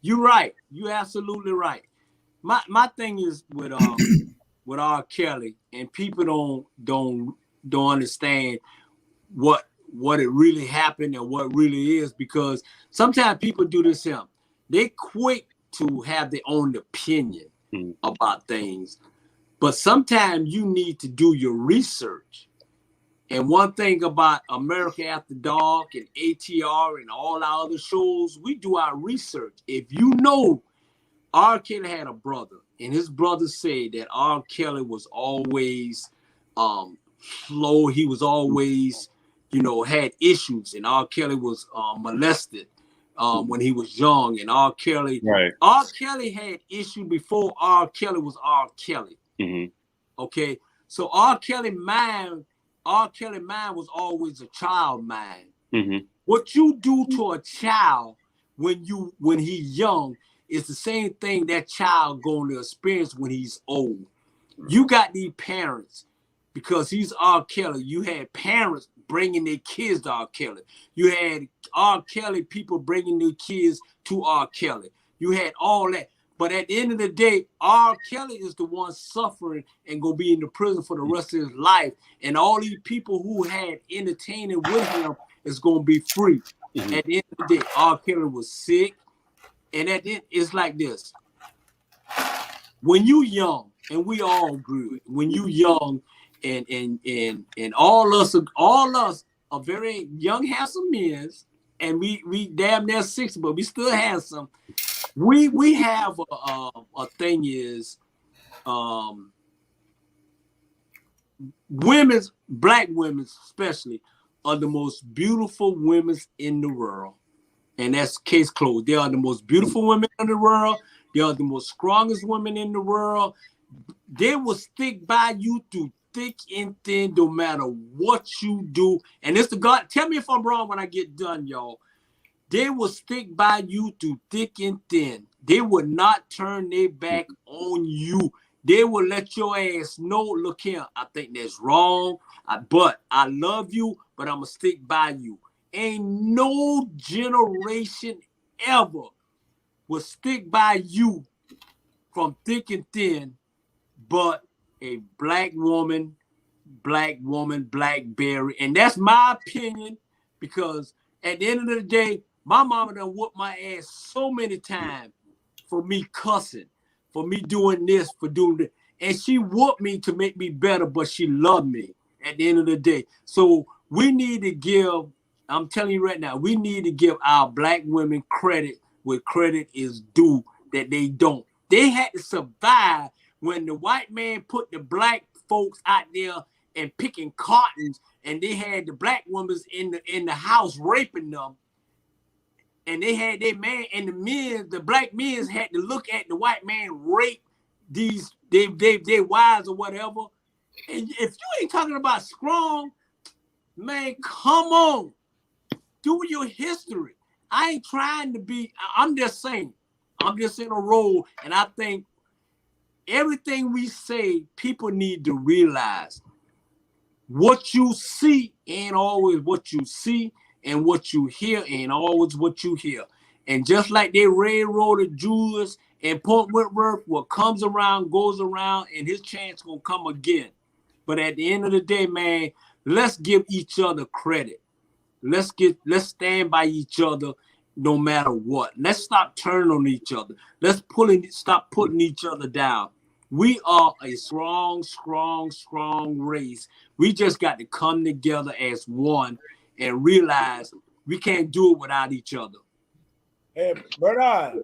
you're right. You're absolutely right. My thing is with R. Kelly, and people don't understand what it really happened and what really is, because sometimes people do this here. They quick to have their own opinion about things, but sometimes you need to do your research. And one thing about America After Dark and ATR and all our other shows, we do our research. If you know R. Kelly had a brother, and his brother said that R. Kelly was always slow. He was always, had issues, and R. Kelly was molested when he was young. And R. Kelly had issues before R. Kelly was R. Kelly. Mm-hmm. Okay, so R. Kelly mind was always a child mind. Mm-hmm. What you do to a child when he's young is the same thing that child going to experience when he's old. You got these parents, because he's R. Kelly. You had parents bringing their kids to R. Kelly. You had R. Kelly people bringing their kids to R. Kelly. You had all that. But at the end of the day, R. Kelly is the one suffering and gonna be in the prison for the rest of his life. And all these people who had entertaining with him is gonna be free. Mm-hmm. At the end of the day, R. Kelly was sick. And at the end, it's like this. When you young, and we all grew it, when you young and all us are very young, handsome men, and we damn near 60, but we still handsome. We have a thing is black women especially are the most beautiful women in the world, and that's case closed. They are the most beautiful women in the world. They are the most strongest women in the world. They will stick by you through thick and thin, no matter what you do. And it's the God. Tell me if I'm wrong when I get done, y'all. They will stick by you through thick and thin. They will not turn their back on you. They will let your ass know, look here, I think that's wrong, but I love you, but I'm going to stick by you. Ain't no generation ever will stick by you from thick and thin, but a black woman, Blackberry. And that's my opinion, because at the end of the day, my mama done whooped my ass so many times for me cussing, for me doing this, for doing that. And she whooped me to make me better, but she loved me at the end of the day. So we need to give, I'm telling you right now, we need to give our black women credit where credit is due that they don't. They had to survive when the white man put the black folks out there and picking cottons, and they had the black women in the house raping them. And they had their man, and the black men had to look at the white man rape these their wives or whatever. And if you ain't talking about strong, man, come on, do your history. I ain't trying to be. I'm just saying. I'm just in a role, and I think everything we say, people need to realize what you see ain't always what you see. And what you hear ain't always what you hear. And just like they railroaded Julius and Point Whitworth, what comes around goes around, and his chance gonna come again. But at the end of the day, man, let's give each other credit. Let's stand by each other no matter what. Let's stop turning on each other. Let's stop putting each other down. We are a strong race. We just got to come together as one and realize we can't do it without each other. Hey, Bernard,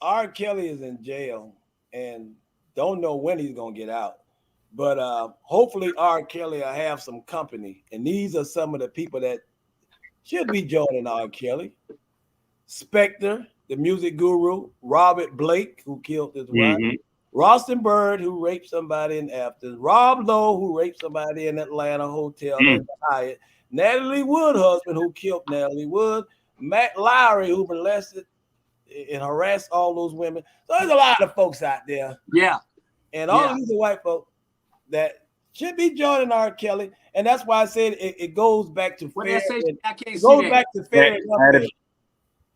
R. Kelly is in jail and don't know when he's gonna get out. But hopefully R. Kelly will have some company. And these are some of the people that should be joining R. Kelly. Spectre, the music guru. Robert Blake, who killed his wife. Ralston Bird, who raped somebody in Afton. Rob Lowe, who raped somebody in Atlanta Hotel and Hyatt. Natalie Wood husband, who killed Natalie Wood. Matt Lowry, who molested and harassed all those women. So there's a lot of folks out there. Yeah. And all of these are white folks that should be joining R. Kelly. And that's why I said it goes back to fair. I can't it see goes that. back to fair.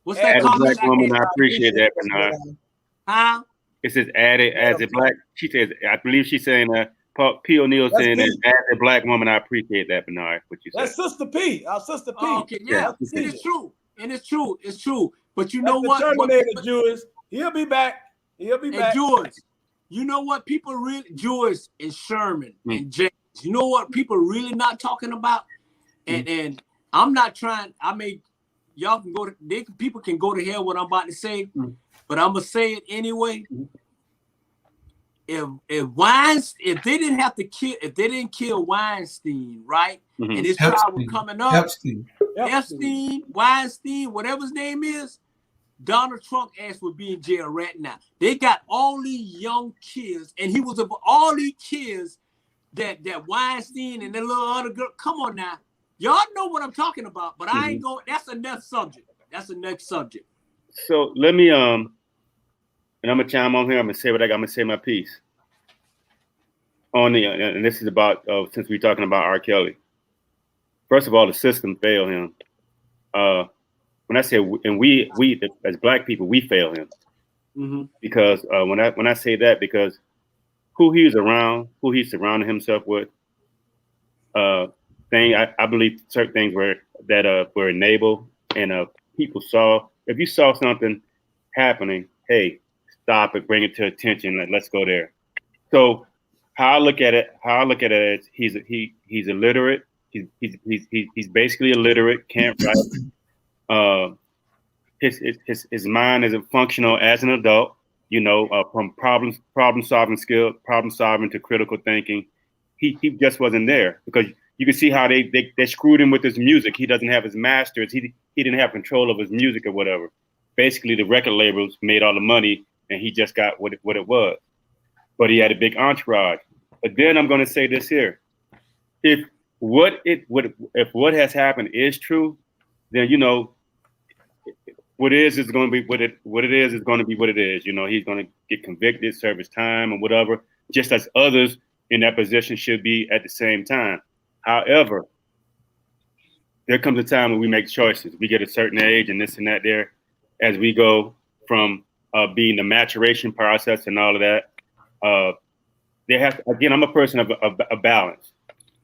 What's that comment? Black woman, I appreciate that, Bernard. Huh? It says added as a black. She says, I believe she's saying P. O'Neill saying that as a black woman, I appreciate that, Bernard. What you said. That's Sister P. Our Sister P. Oh, okay, yeah. It is true. And it's true. It's true. But you know what? Terminator Jewish. He'll be back. He'll be back. Jewish. You know what people really Jewish and Sherman and James. You know what people really not talking about? And I'm not trying. I mean, y'all can go to people can go to hell what I'm about to say, but I'm gonna say it anyway. If they didn't kill Weinstein, right? And his trial was coming up. Epstein, Weinstein, whatever his name is, Donald Trump ass would be in jail right now. They got all these young kids, and he was of all these kids that Weinstein and the little other girl. Come on now. Y'all know what I'm talking about, but I ain't going. That's the next subject. That's the next subject. So let me and I'm gonna chime on here. I'm gonna say what I'm gonna say my piece on the and this is about since we're talking about R. Kelly. First of all, the system failed him. When I say and we as black people, we fail him because when I say that, because who he's around, who he surrounded himself with, I believe certain things were enabled and people saw. If you saw something happening, hey, stop it, bring it to attention. Let's go there. So how I look at it is he's illiterate. He's basically illiterate. Can't write. His mind isn't functional as an adult. You know, from problem solving to critical thinking. He just wasn't there because you can see how they screwed him with his music. He doesn't have his masters. He didn't have control of his music or whatever. Basically, the record labels made all the money, and he just got what it was. But he had a big entourage. But then I'm going to say this here: if what has happened is true, then you know what it is going to be what it is going to be what it is. You know, he's going to get convicted, serve his time, and whatever, just as others in that position should be at the same time. However, there comes a time when we make choices. We get a certain age and this and that there, as we go from being the maturation process and all of that. They have to, again, I'm a person of a balance.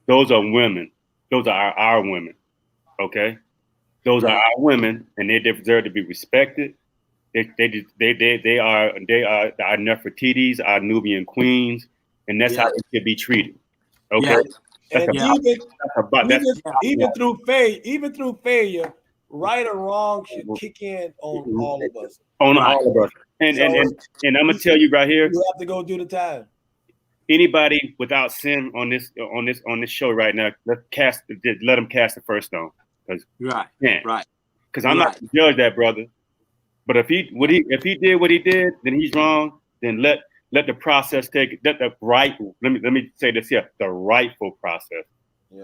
Those are women. Those are our women. Okay, those are our women, and they deserve to be respected. They are our Nefertiti's, our Nubian queens, and that's how they should be treated. Okay. And even through failure, right or wrong should kick in on all of us. All of us. And I'm gonna tell you right here. You have to go do the time. Anybody without sin on this show right now, let them cast the first stone. Because I'm not to judge that brother. But if he did what he did, then he's wrong. Then let the process take the right. Let me say this here: the rightful process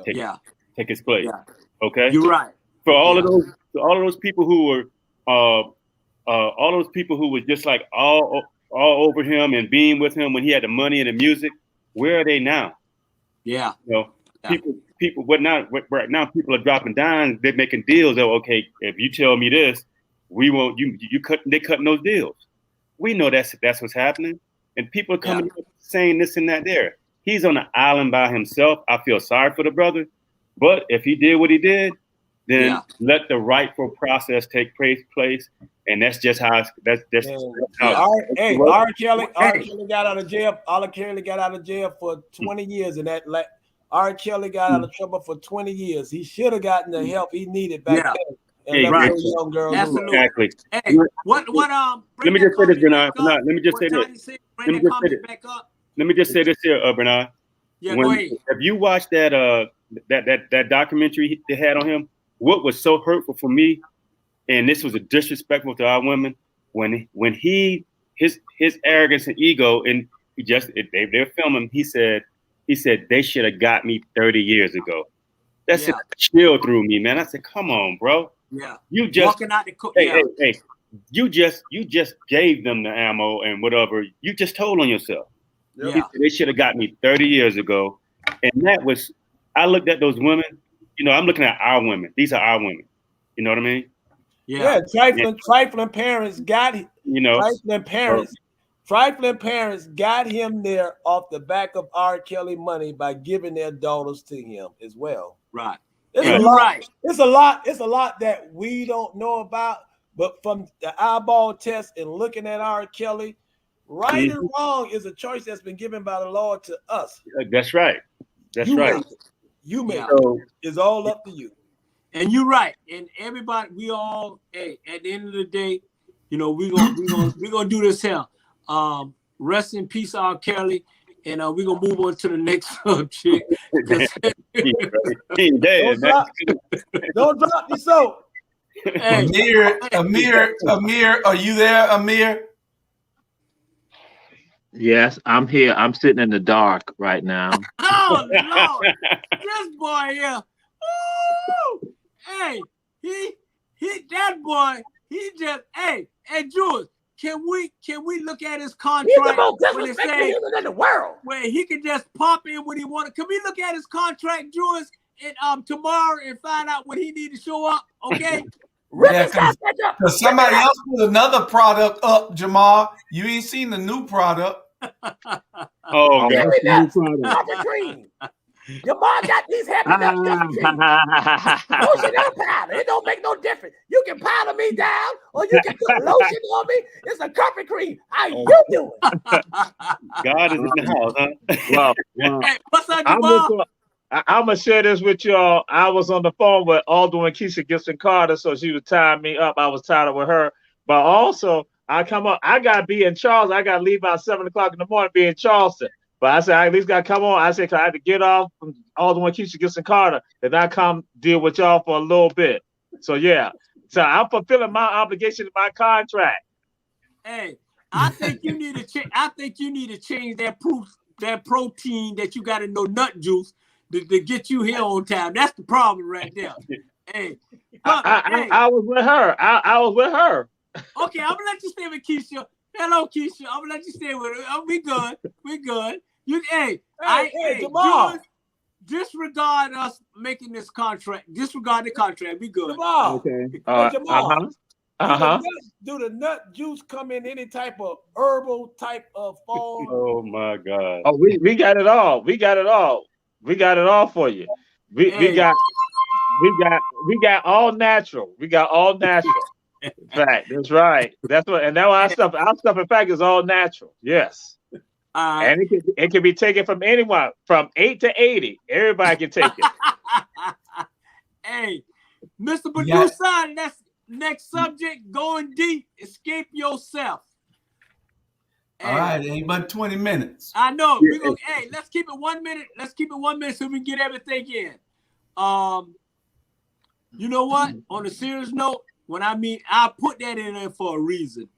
take its place. Yeah. Okay, you're right. For all of those people who were all those people who were just like all over him and being with him when he had the money and the music, where are they now? Yeah, you know, people. Right now, people are dropping down. They're making deals. Oh, okay, if you tell me this, we won't. They're cutting those deals. We know that's what's happening. And people are coming saying this and that there. He's on an island by himself. I feel sorry for the brother. But if he did what he did, then let the rightful process take place. And that's just how R. Kelly got out of jail. R. Kelly got out of jail for 20 years. And R. Kelly got out of trouble for 20 years. He should have gotten the help he needed back then. Young girls. Exactly. Hey, what let me just say this, Bernard. Let me just say this. Let me just say this here, Bernard. Yeah, go ahead. If you watch that that documentary they had on him, what was so hurtful for me, and this was a disrespectful to our women, when his arrogance and ego, and they're filming. He said they should have got me 30 years ago. That sent a chill through me, man. I said, come on, bro. Yeah. You just walking out the hey. You just gave them the ammo and whatever. You just told on yourself. Yeah. They should have got me 30 years ago. And that was, I looked at those women, I'm looking at our women. These are our women. You know what I mean? Yeah, trifling parents got him. Trifling parents got him there off the back of R. Kelly money by giving their daughters to him as well. Right. It's a lot that we don't know about, but from the eyeball test and looking at R. Kelly, right and wrong is a choice that's been given by the Lord to us. That's right. You make it. It's all up to you. And you're right. And everybody, we all, at the end of the day, we're gonna do this here. Rest in peace, R. Kelly. And we're gonna move on to the next subject. Don't drop your soap. Hey. Amir, are you there, Amir? Yes, I'm here. I'm sitting in the dark right now. Oh Lord, this boy here. Ooh! Hey, that boy. He just hey, Jules. Can we look at his contract? He's the most disrespectful human in the world. Where he can just pop in when he want to. Can we look at his contract, Jules, and tomorrow and find out when he need to show up? Okay. Because somebody else put another product up, Jamal. You ain't seen the new product. Oh, God. Jamal got these happy nuts. Lotion and powder. It don't make no difference. You can powder me down or you can put lotion on me. It's a coffee cream. How you doing? God is in the house, huh? Well, hey, what's up, Jamal? I'm going to share this with y'all. I was on the phone with Alderman Keisha Gibson Carter, so she was tying me up. I was tied up with her. But also, I got to be in Charleston. I got to leave about 7 o'clock in the morning, be in Charleston. But I said, I at least got to come on. I said, I had to get off from Alderman Keisha Gibson Carter, and I come deal with y'all for a little bit. So, yeah. So I'm fulfilling my obligation to my contract. Hey, I think you need to change that protein that you got in no nut juice to get you here on time. That's the problem right there. Hey, I was with her. I was with her. Okay, I'm gonna let you stay with Keisha. Hello, Keisha. I'm gonna let you stay with her. We good. We good. Hey, Jamal. Disregard us making this contract. Disregard the contract. We good. Jamal. Okay. Jamal. Do the nut juice come in any type of herbal type of form? Oh my God. Oh, we got it all. We got it all. We got it all for you. We got all natural. We got all natural. In fact, that's right. That's what, and now our stuff in fact is all natural. Yes. And it can be taken from anyone from 8 to 80. Everybody can take it. Hey, Mr. Producer, that's next subject. Going deep. Escape yourself. All right, it ain't but 20 minutes. I know. We're gonna let's keep it 1 minute. Let's keep it 1 minute so we can get everything in. You know what? On a serious note, I put that in there for a reason.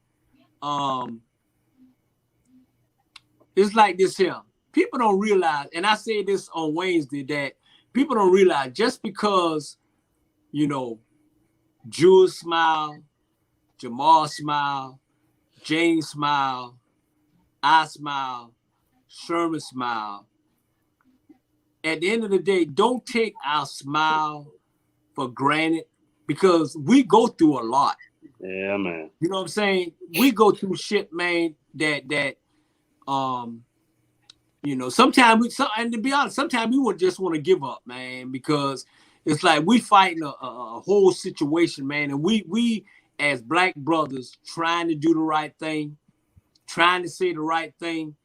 It's like this here. People don't realize, and I say this on Wednesday, that people don't realize just because, Jules smile, Jamal smile, James smile, I smile, Sherman smile. At the end of the day, don't take our smile for granted because we go through a lot. Yeah, man. You know what I'm saying? We go through shit, man, that sometimes and to be honest, sometimes we would just want to give up, man, because it's like we fighting a whole situation, man, and we as black brothers trying to do the right thing, trying to say the right thing.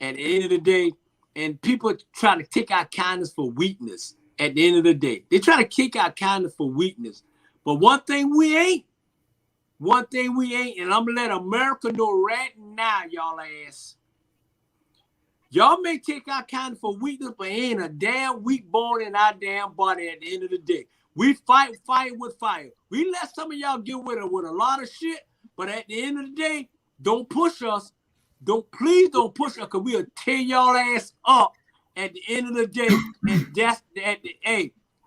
At the end of the day, and people try to take our kindness for weakness. At the end of the day, they try to kick our kindness for weakness. But one thing we ain't, and I'm gonna let America know right now, y'all ass. Y'all may take our kind for weakness, but ain't a damn weak bone in our damn body at the end of the day. We fight with fire. We let some of y'all get with a lot of shit, but at the end of the day, don't push us. Please don't push us, because we'll tear y'all ass up at the end of the day. And that's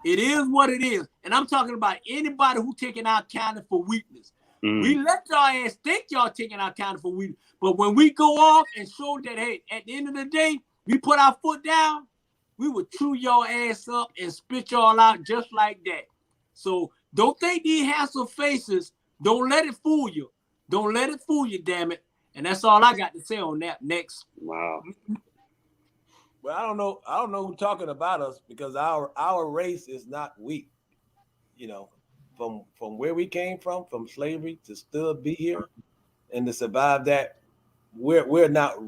it is what it is. And I'm talking about anybody who taking our counter for weakness. We let y'all ass think y'all taking our counter for weakness. But when we go off and show that, hey, at the end of the day, we put our foot down, we will chew your ass up and spit y'all out just like that. So don't think these handsome faces, don't let it fool you. Don't let it fool you, damn it. And that's all I got to say on that. Next. Wow. Well, I don't know who's talking about us, because our race is not weak. You know, from where we came from slavery, to still be here and to survive that, we're not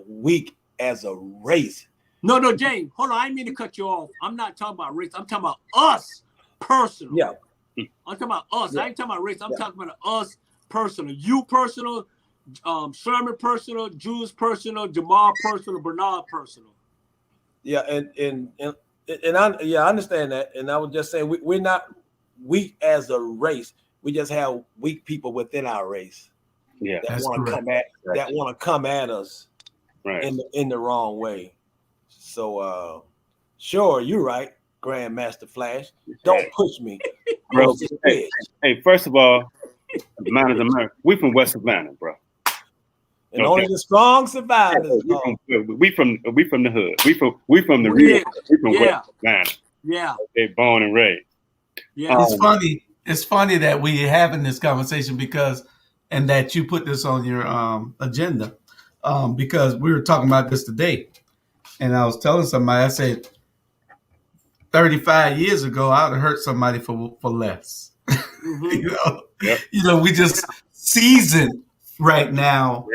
weak as a race. No, James, hold on. I didn't mean to cut you off. I'm not talking about race. I'm talking about us personal. Yeah. I'm talking about us. Yeah. I ain't talking about race. I'm talking about us personal. You personal, Sherman personal, Jules personal, Jamal personal, Bernard personal. Yeah, and I understand that. And I would just say we're not weak as a race. We just have weak people within our race. Yeah. That want to come at us Right. in the wrong way. So sure, you're right, Grandmaster Flash. Don't push me. Bro, hey, first of all, mine is America. We from West Savannah, bro. And only the strong survivors. We from the hood. We from the real. We from West Savannah. Yeah. They born and raised. Yeah. It's funny that we having this conversation and that you put this on your agenda, because we were talking about this today, and I was telling somebody, I said, 35 years ago, I would have hurt somebody for less. Mm-hmm. We just seasoned right now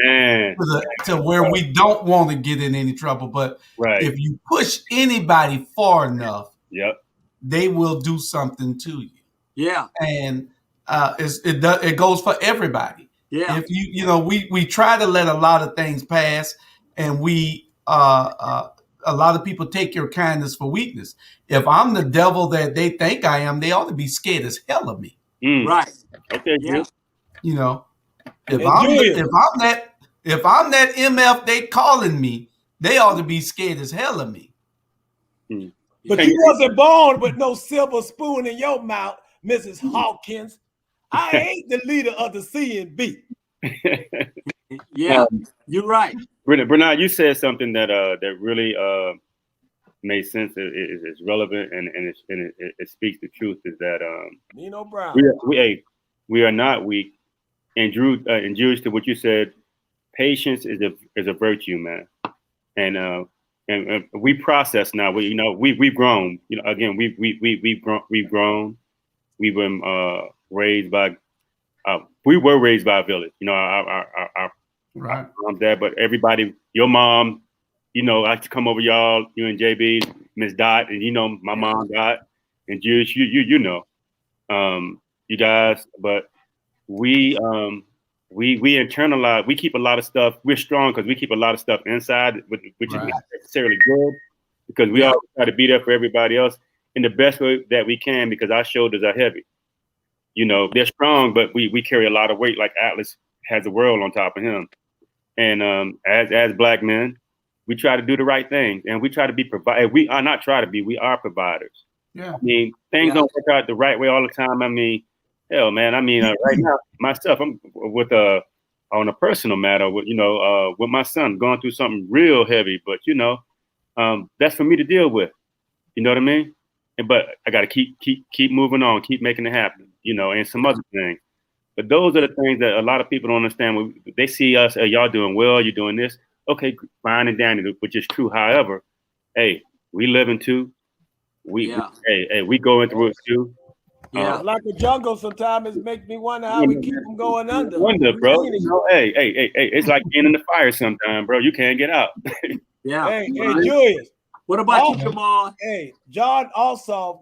to where we don't want to get in any trouble. But if you push anybody far enough, they will do something to you. Yeah, and it goes for everybody. Yeah, if we try to let a lot of things pass, and a lot of people take your kindness for weakness. If I'm the devil that they think I am, they ought to be scared as hell of me. Right. Okay. Yeah. If I'm that MF they calling me, they ought to be scared as hell of me. But you wasn't born with no silver spoon in your mouth, Mrs. Hawkins. I ain't the leader of the CNB. Yeah, you're right. Bernard, you said something that really made sense. It's relevant and it speaks the truth. Is that Nino Brown? We are not weak. And Jewish, to what you said, patience is a virtue, man. And we process now. We've grown. Again, we've grown. We've been raised by. We were raised by a village. Our mom's dad, but everybody, your mom, I like to come over y'all, you and JB, Miss Dot, and my mom Dot, and Jewish, you guys, but we internalize, we keep a lot of stuff. We're strong because we keep a lot of stuff inside, which is not necessarily good, because we all try to be there for everybody else in the best way that we can, because our shoulders are heavy. They're strong, but we carry a lot of weight, like Atlas has the world on top of him. And as Black men, we try to do the right thing, and we try to be providers. We are not try to be, we are providers. Yeah. Things don't work out the right way all the time. Hell, man. Right now, myself, I'm with on a personal matter with my son going through something real heavy, but that's for me to deal with. You know what I mean? But I got to keep moving on, keep making it happen. And some other things. But those are the things that a lot of people don't understand. When they see us, y'all doing well, you're doing this. Okay, fine and dandy, which is true. However, hey, we living too. We going through it too. Yeah, like a jungle. Sometimes it makes me wonder how we keep them going under. Wonder, bro. Hey, it's like being in the fire sometimes, bro. You can't get out. Yeah. Hey, Julius. What about you, Jamal? Hey, John also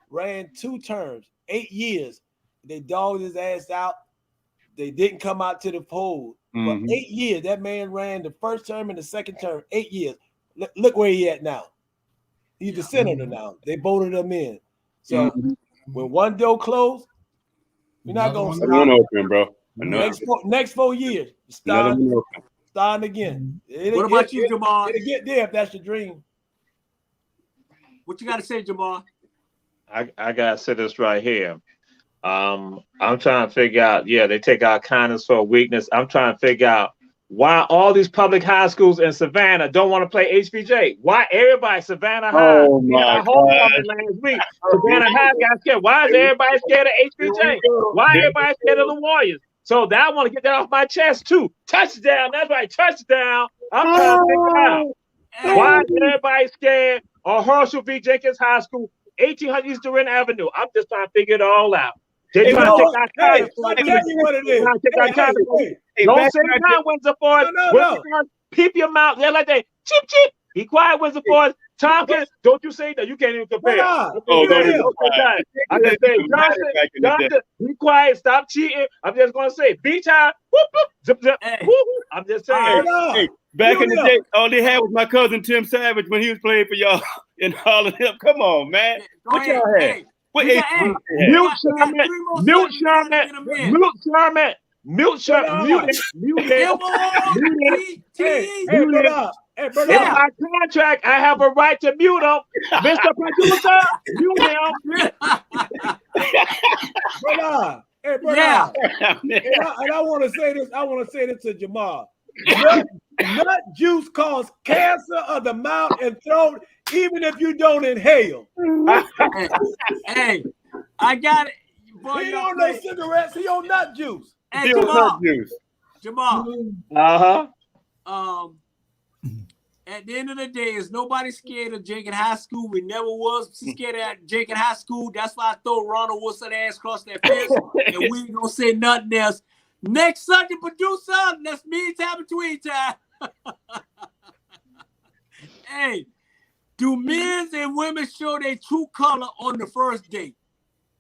ran 2 terms, 8 years. They dogged his ass out. They didn't come out to the polls. For 8 years, that man ran the first term and the second term, 8 years. Look where he at now. He's the senator now. They voted him in. So when one door closed, we're not going to stop. Another one open, bro. Next 4 years, starting again. What about you, Jamal? It'll get there if that's your dream. What you got to say, Jamal? I gotta say this right here. I'm trying to figure out. Yeah, they take our kindness for a weakness. I'm trying to figure out why all these public high schools in Savannah don't want to play HBJ. Why everybody Savannah High? Oh my homecoming last week. Savannah High got scared. Why is everybody scared of HBJ? Why everybody scared of the Warriors? So that I want to get that off my chest too. Touchdown. That's right. Touchdown. I'm trying to figure out why is everybody scared of Herschel V. Jenkins High School, 1800 East Durant Avenue. I'm just trying to figure it all out. They're trying to take our kindness. Tell me what it is. Don't say that, Windsor Forest. No. Peep your mouth. They're like that. Chip, chip. Be quiet, Windsor Forest. Tompkins, don't you say that. You can't even compare. I just say, Johnson, be quiet. Stop cheating. I'm just going to say, beach high. Whoop, whoop, zip, zip. Whoop, whoop. I'm just saying. Back in the day, all they had was my cousin Tim Savage when he was playing for y'all and all of them. Come on, man. What y'all had? Milt Sherman. In my contract, I have a right to mute him. Mr. Producer, mute him. Brother. And I want to say this. I want to say this to Jamal. Nut juice causes cancer of the mouth and throat, even if you don't inhale. Hey, I got it. Boy, he on no cigarettes. He on nut juice. Hey, Jamal. At the end of the day, is nobody scared of Jenkins High School. We never was scared of Jenkins High School. That's why I throw Ronald Wilson ass across that fence, and we ain't gonna say nothing else. Next Sunday, producer, that's me time between time. Hey, do men and women show their true color on the first date?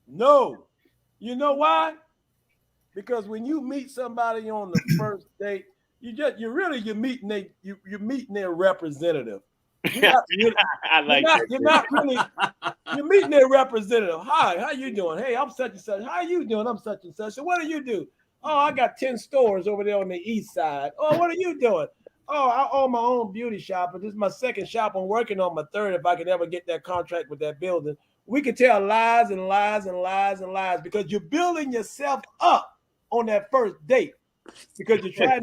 No. You know why? Because when you meet somebody on the first date, you're meeting their representative. You're meeting their representative. Hi, how you doing? Hey, I'm such and such. How you doing? I'm such and such. So what do you do? Oh, I got 10 stores over there on the east side. Oh, what are you doing? Oh, I own my own beauty shop, but this is my second shop. I'm working on my third if I could ever get that contract with that building. We could tell lies and lies and lies and lies because you're building yourself up on that first date because you're trying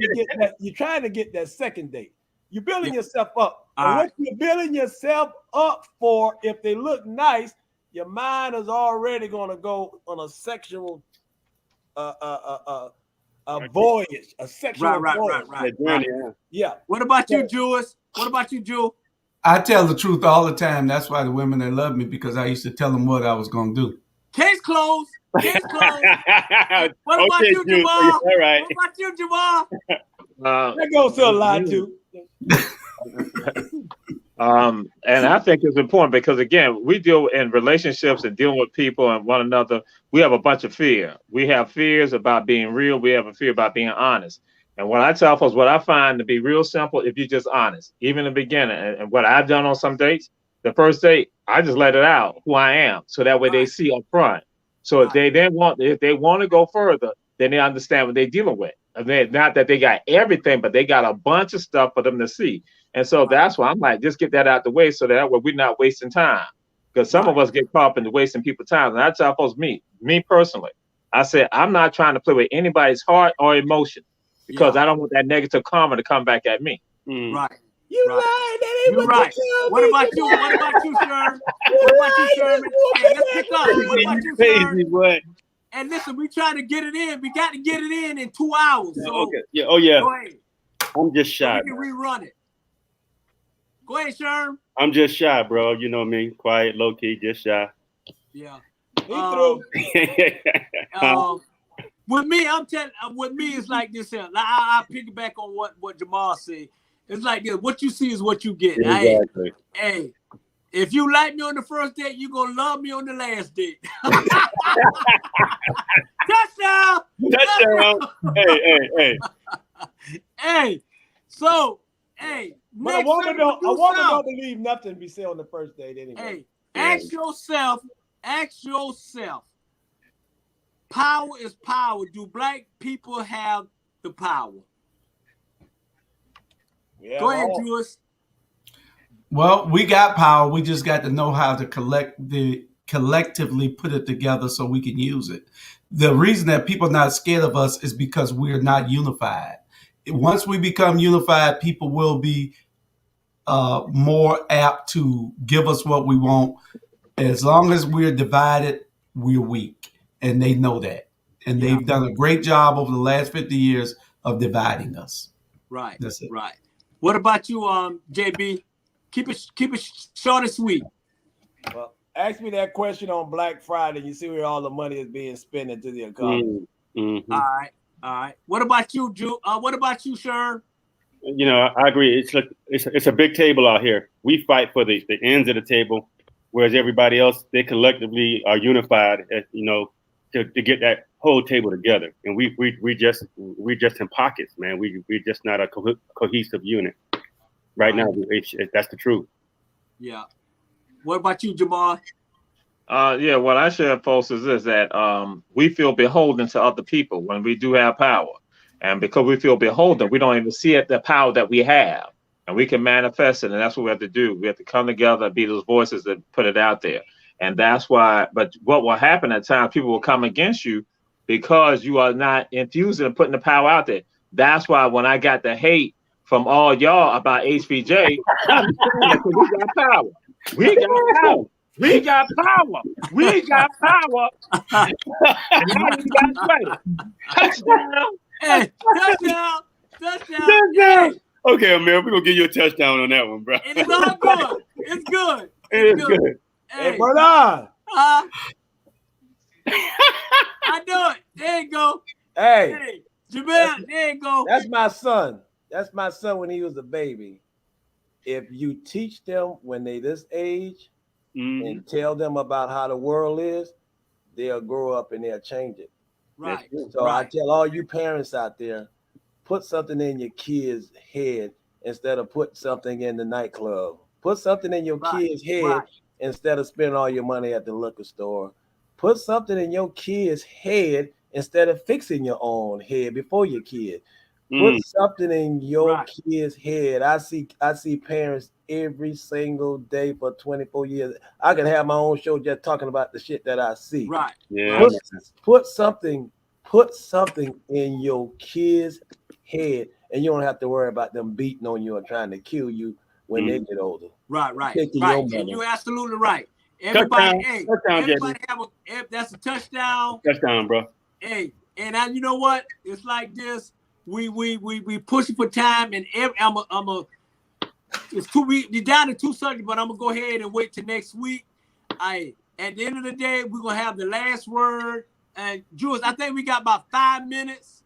to get that second date. You're building yourself up. And what you're building yourself up for, if they look nice, your mind is already going to go on a sexual voyage, a sexual voyage. Right. Yeah. What about you, Jules? What about you, Jules? I tell the truth all the time. That's why the women, they love me, because I used to tell them what I was going to do. Case closed. Case closed. What about you, Jamal? All right. What about you, Jamal? That goes to a lot, too. And I think it's important because, again, we deal in relationships and dealing with people and one another. We have a bunch of fear. We have fears about being real. We have a fear about being honest. And what I tell folks, what I find to be real simple, if you're just honest, even in the beginning, and what I've done on some dates, the first date, I just let it out who I am. So that way they see up front. So if they want to go further, then they understand what they're dealing with. And not that they got everything, but they got a bunch of stuff for them to see. And so that's why I'm like, just get that out the way so that way we're not wasting time. Because some of us get caught up in wasting people's time. And I tell folks, me personally, I said, I'm not trying to play with anybody's heart or emotion because I don't want that negative karma to come back at me. Right. You lied. That ain't You're right. What about you? What about you, Sherman? What about you, Sherman? Hey, let's pick up. What about you, Sherman? And listen, we trying to get it in. We got to get it in 2 hours. So okay. Yeah. Oh yeah. Go ahead. I'm just shy. So we can rerun it. Go ahead, Sherm. I'm just shy, bro. You know me, quiet, low key, just shy. Yeah. With me, I'm telling. With me, it's like this. I piggyback on what Jamal said. It's like this. What you see is what you get. Exactly. Hey, if you like me on the first date, you're gonna love me on the last date. Touchdown! Hey. Hey, so, hey, But a next woman segment, don't, do a woman something. don't believe nothing be said on the first date anyway. Hey, ask yourself, power is power. Do black people have the power? Yeah, Go ahead, Jules. Well, we got power. We just got to know how to collectively put it together so we can use it. The reason that people are not scared of us is because we're not unified. Once we become unified, people will be more apt to give us what we want. As long as we're divided, we're weak. And they know that. And they've done a great job over the last 50 years of dividing us. Right. That's it. Right. What about you, JB? Keep it short and sweet. Well, ask me that question on Black Friday. You see where all the money is being spent into the economy. Mm-hmm. All right. What about you, what about you, Sher? You know, I agree. It's a big table out here. We fight for the ends of the table, whereas everybody else, they collectively are unified, to get that whole table together. And we just in pockets, man. We just not a cohesive unit right now. That's the truth. Yeah. What about you, Jamal? Yeah, what I share, folks, is this, that we feel beholden to other people when we do have power. And because we feel beholden, we don't even see it, the power that we have. And we can manifest it. And that's what we have to do. We have to come together and be those voices that put it out there. And that's why, but what will happen at times, people will come against you because you are not infusing and putting the power out there. That's why when I got the hate from all y'all about HBJ, I'm saying that because we got power. We got power. We got power. We got power. And now you got it. Touchdown. Hey, touchdown. Hey. Okay, Amir, we're gonna give you a touchdown on that one, bro. And it's all good. It's good. It's good. Hey, Bernard. I know it. There you go. Hey, Jamel, there you go. That's my son. That's my son when he was a baby. If you teach them when they this age and tell them about how the world is, they'll grow up and they'll change it. Right. So I tell all you parents out there, put something in your kids' head instead of put something in the nightclub. Put something in your kids' head instead of spending all your money at the liquor store. Put something in your kids' head instead of fixing your own head before your kid. Put something in your kid's head. I see parents every single day for 24 years. I can have my own show just talking about the shit that I see. Right. Yeah. Put something in your kid's head, and you don't have to worry about them beating on you or trying to kill you when they get older. Right. And you're absolutely right. Everybody, that's a touchdown. Touchdown, bro. Hey, and you know what? It's like this. We pushing for time, and you're down to 2 subjects, but I'm gonna go ahead and wait till next week. At the end of the day, we're gonna have the last word. And Jules, I think we got about 5 minutes.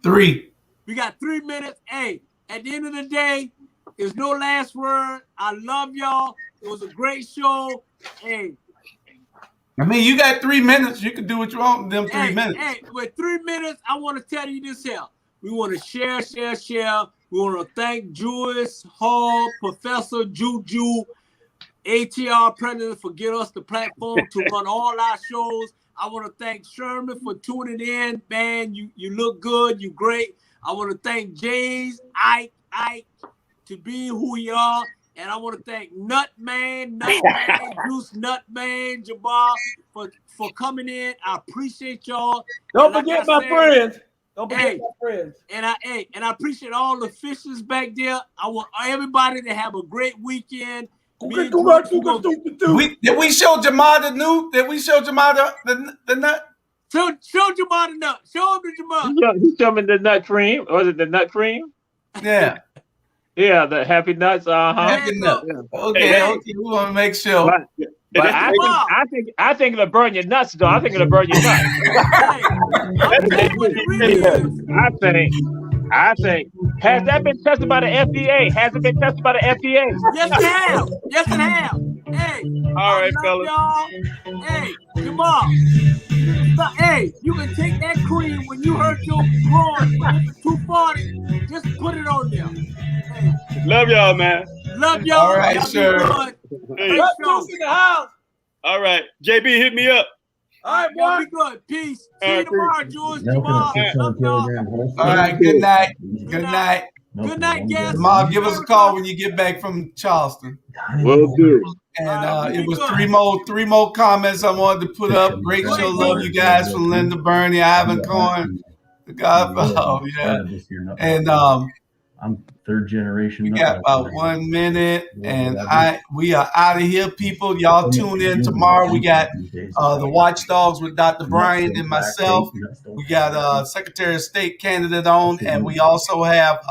3. We got 3 minutes. Hey, at the end of the day, there's no last word. I love y'all. It was a great show. Hey. I mean, you got 3 minutes. You can do what you want in them 3 minutes. Hey, with 3 minutes, I want to tell you this here. We want to share. We want to thank Julius Hall, Professor Juju, ATR President for giving us the platform to run all our shows. I want to thank Sherman for tuning in. Man, you look good. You great. I want to thank James, Ike, to be who you are. And I want to thank Nutman, Juice Nutman, Jabbar for coming in. I appreciate y'all. Don't forget my friends. And I appreciate all the fishes back there. I want everybody to have a great weekend. Did we show Jamal the new? Did we show Jamal the nut? Show Jamal the nut. Show him the Jamal. He showed me the nut cream. Was it the nut cream? Yeah. Yeah, the happy nuts. Happy nut. Okay, we want to make sure. But I think it'll burn your nuts, though. I think it'll burn your nuts. I think. Has that been tested by the FDA? Has it been tested by the FDA? Yes, it has. Hey, All right, love fellas. y'all. Hey, Jamal. Hey, you can take that cream when you hurt your groin for lifting 240. Just put it on there. Hey, Love y'all, man. love y'all. All right, y'all sure. be good. Hey. Great show. In the house. All right, JB, hit me up. All right, Y'all boy. be good. Peace. All See you right, tomorrow, Jules. Jamal. Love y'all. All right, good night. Good Good night. night. Good night, guys. Jamal, give us a call when you get back from Charleston. Will do. And you it be was good. three more comments I wanted to put up. Great show. Love you guys from Linda Burney, Ivan Cohen, the Godfather. Yeah. And I'm third generation. we got about 1 minute, and we are out of here, people. Y'all tune in tomorrow. We got the Watchdogs with Dr. Brian and myself. We got Secretary of State candidate on, and we also have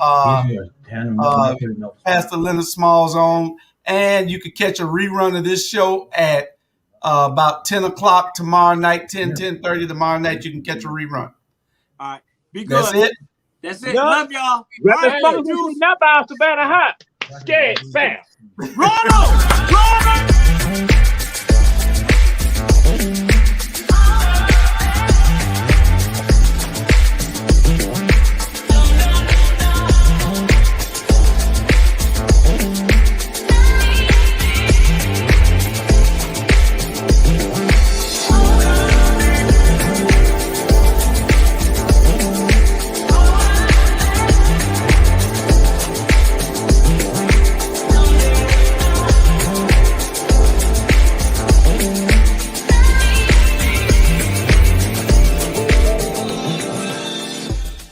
Pastor Leonard Smalls on. And you can catch a rerun of this show at about 10 o'clock tomorrow night, 10:30 tomorrow night. You can catch a rerun. All right. Be good. That's it. That's it. Yeah. Love y'all. All Right, right, Juice. Not by Savannah Hot. Scared fast. Ronald!